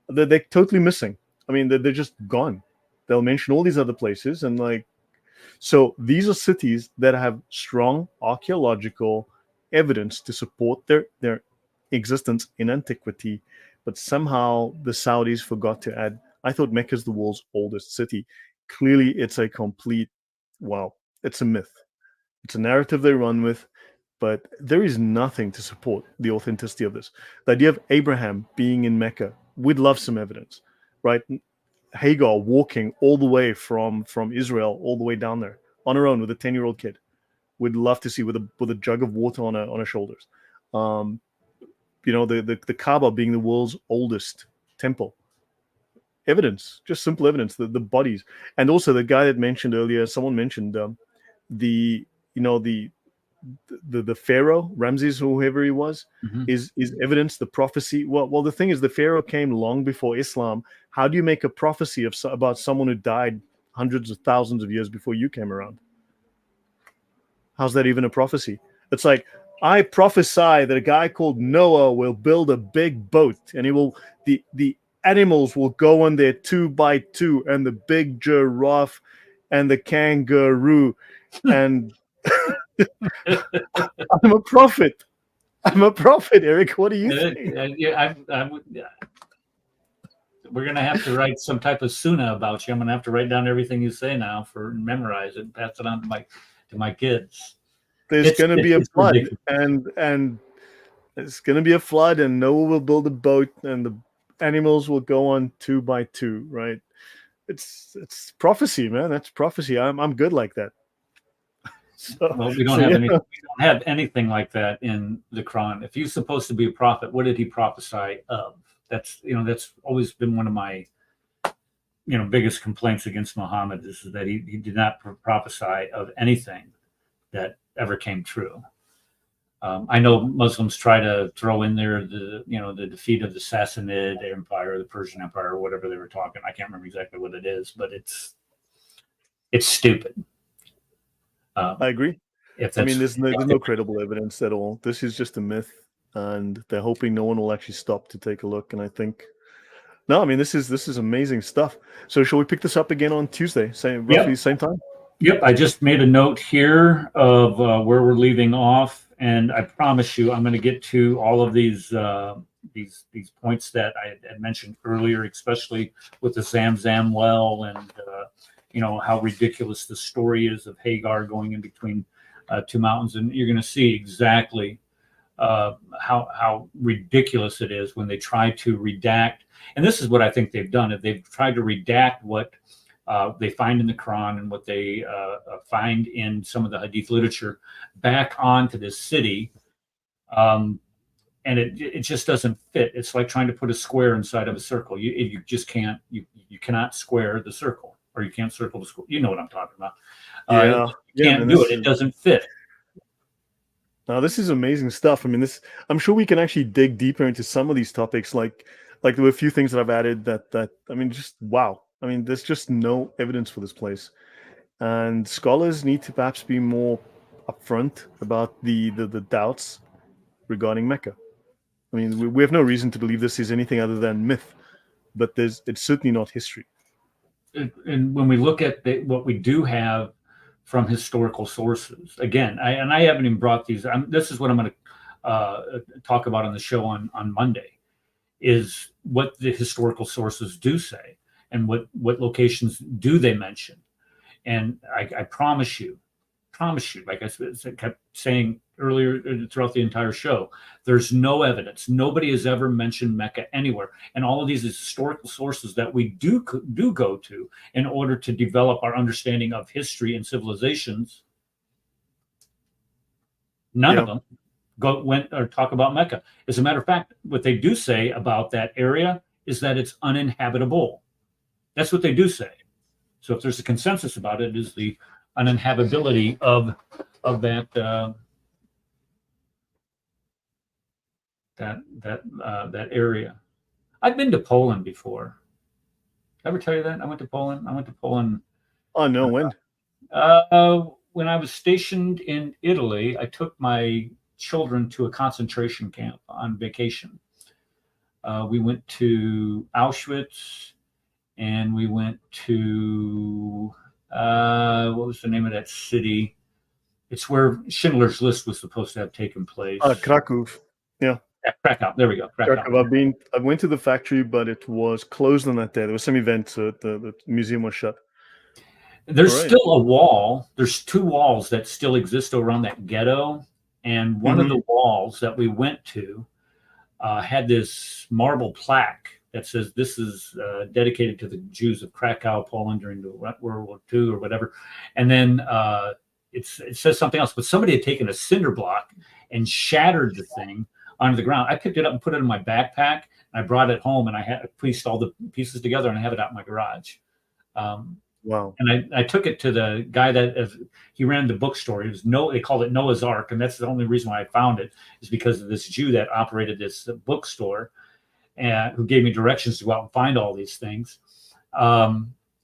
Speaker 1: They're totally missing. I mean, they're just gone. They'll mention all these other places. And so these are cities that have strong archaeological evidence to support their existence in antiquity. But somehow the Saudis forgot to add, I thought Mecca is the world's oldest city. Clearly, it's a complete, it's a myth. It's a narrative they run with, but there is nothing to support the authenticity of this. The idea of Abraham being in Mecca, we'd love some evidence, right? Hagar walking all the way from Israel all the way down there on her own with a 10-year-old kid. We'd love to see with a jug of water on her shoulders. The Kaaba being the world's oldest temple. Evidence, just simple evidence, the bodies. And also the guy that mentioned earlier, someone mentioned the Pharaoh, Ramses, or whoever he was, is evidence, the prophecy. Well, the thing is, the Pharaoh came long before Islam. How do you make a prophecy about someone who died hundreds of thousands of years before you came around? How's that even a prophecy? It's like, I prophesy that a guy called Noah will build a big boat, and the animals will go on there 2 by 2, and the big giraffe and the kangaroo, and I'm a prophet. Eric. What do you think?
Speaker 2: We're going to have to write some type of sunnah about you. I'm going to have to write down everything you say now memorize it and pass it on to my kids.
Speaker 1: There's going to be a flood, and it's going to be a flood, and Noah will build a boat, and the animals will go on 2 by 2, right? It's prophecy, man. That's prophecy. I'm good like that. So,
Speaker 2: Well, we don't
Speaker 1: so
Speaker 2: have
Speaker 1: yeah.
Speaker 2: any. We don't have anything like that in the Quran. If he's supposed to be a prophet, what did he prophesy of? That's always been one of my biggest complaints against Muhammad is that he did not prophesy of anything that ever came true. I know Muslims try to throw in there the defeat of the Sassanid Empire, the Persian Empire, or whatever they were talking. I can't remember exactly what it is, but it's stupid.
Speaker 1: I agree.
Speaker 2: If
Speaker 1: I mean,
Speaker 2: that's
Speaker 1: there's no credible evidence at all. This is just a myth, and they're hoping no one will actually stop to take a look. And I think no, I mean this is amazing stuff. So shall we pick this up again on Tuesday, same roughly
Speaker 2: Yep.
Speaker 1: the same time?
Speaker 2: Yep, I just made a note here of where we're leaving off, and I promise you, I'm going to get to all of these points that I had mentioned earlier, especially with the Zamzam well, and how ridiculous the story is of Hagar going in between two mountains, and you're going to see exactly how ridiculous it is when they try to redact. And this is what I think they've done: is they've tried to redact what they find in the Quran and what they find in some of the Hadith literature back onto this city, and it just doesn't fit. It's like trying to put a square inside of a circle. You just can't. You cannot square the circle, or you can't circle the square. You know what I'm talking about.
Speaker 1: Yeah,
Speaker 2: You
Speaker 1: yeah,
Speaker 2: can't
Speaker 1: man.
Speaker 2: do it. It doesn't fit.
Speaker 1: Now this is amazing stuff. I mean, this I'm sure we can actually dig deeper into some of these topics. Like there were a few things that I've added that I mean, just wow. I mean, there's just no evidence for this place, and scholars need to perhaps be more upfront about the doubts regarding Mecca. I mean, we have no reason to believe this is anything other than myth, but it's certainly not history.
Speaker 2: And when we look at what we do have from historical sources, again, I haven't even brought these. This is what I'm going to talk about on the show on Monday, is what the historical sources do say and what locations do they mention. And I promise you, like I kept saying earlier throughout the entire show, there's no evidence. Nobody has ever mentioned Mecca anywhere. And all of these historical sources that we do go to in order to develop our understanding of history and civilizations, none of
Speaker 1: Yeah,
Speaker 2: them went or talk about Mecca. As a matter of fact, what they do say about that area is that it's uninhabitable. That's what they do say. So if there's a consensus about it, is the uninhabitability of that area. I've been to Poland before. Did I ever tell you that? I went to Poland. I went to Poland
Speaker 1: oh no, when?
Speaker 2: when I was stationed in Italy. I took my children to a concentration camp on vacation. We went to Auschwitz, and we went to what was the name of that city? It's where Schindler's List was supposed to have taken place.
Speaker 1: Krakow. Yeah.
Speaker 2: Yeah, Krakow. There we go. Krakow.
Speaker 1: Krakow. I went to the factory, but it was closed on that day. There was some event, so the museum was shut. All
Speaker 2: There's
Speaker 1: right.
Speaker 2: still a wall. There's two walls that still exist around that ghetto, and one of the walls that we went to had this marble plaque that says this is dedicated to the Jews of Krakow, Poland during the World War II or whatever. And then it says something else, but somebody had taken a cinder block and shattered the thing onto the ground. I picked it up and put it in my backpack, and I brought it home, and I had pieced all the pieces together, and I have it out in my garage.
Speaker 1: Wow.
Speaker 2: And I took it to the guy he ran the bookstore. They called it Noah's Ark, and that's the only reason why I found it is because of this Jew that operated this bookstore, and who gave me directions to go out and find all these things.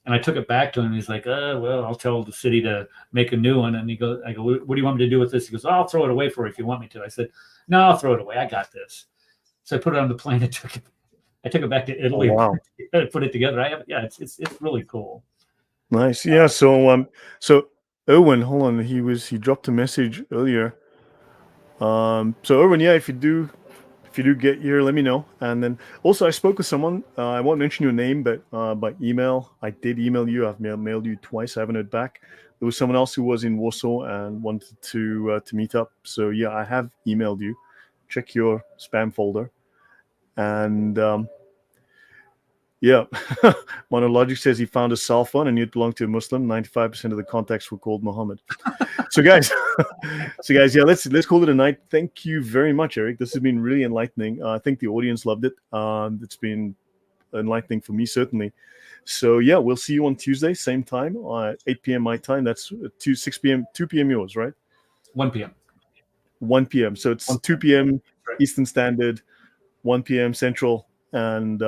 Speaker 2: And I took it back to him, and he's like, well, I'll tell the city to make a new one. And I go, what do you want me to do with this? He goes, I'll throw it away for you if you want me to. I said, no, I'll throw it away. I got this. So I put it on the plane and I took it back to Italy.
Speaker 1: Oh, wow.
Speaker 2: And put it together. It's really cool.
Speaker 1: Nice. Yeah. So Owen, hold on. He dropped a message earlier. So Owen, yeah, if you do get here, let me know. And then also, I spoke with someone. I won't mention your name, but by email, I did email you. I've mailed you twice. I haven't heard back. There was someone else who was in Warsaw and wanted to meet up. So yeah, I have emailed you. Check your spam folder. And Yeah. Monologic says he found a cell phone and it belonged to a Muslim. 95% of the contacts were called Muhammad. So guys, yeah, let's call it a night. Thank you very much, Eric. This has been really enlightening. I think the audience loved it. It's been enlightening for me, certainly. So yeah, we'll see you on Tuesday, same time, 8 p.m. my time. That's 6 p.m., 2 p.m. yours, right?
Speaker 2: 1 p.m.
Speaker 1: 1 p.m. So it's
Speaker 2: 1
Speaker 1: 2
Speaker 2: p.m.
Speaker 1: p.m.
Speaker 2: Right.
Speaker 1: Eastern Standard, 1 p.m. Central, and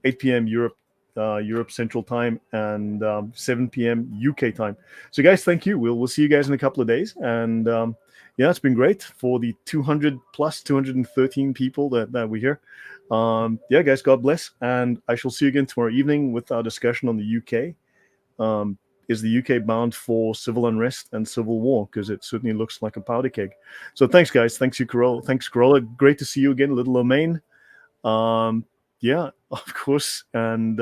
Speaker 1: 8 p.m. Europe Central Time, and 7 p.m. UK time. So, guys, thank you. We'll see you guys in a couple of days. And yeah, it's been great for the 200 plus 213 people that we hear. Yeah, guys, God bless. And I shall see you again tomorrow evening with our discussion on the UK. Is the UK bound for civil unrest and civil war? Because it certainly looks like a powder keg. So thanks, guys. Thanks, you, Corolla. Thanks, Corolla. Great to see you again, Little Domain. Yeah, of course. And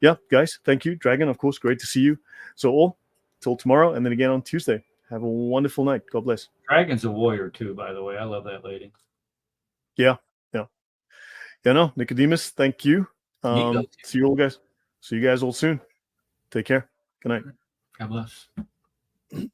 Speaker 1: yeah, guys, thank you. Dragon, of course, great to see you. So all till tomorrow and then again on Tuesday. Have a wonderful night. God bless.
Speaker 2: Dragon's a warrior too, by the way. I love that lady.
Speaker 1: Yeah, yeah. Yeah, no, Nicodemus, thank you. See you all, guys. See you guys all soon. Take care. Good night.
Speaker 2: God bless.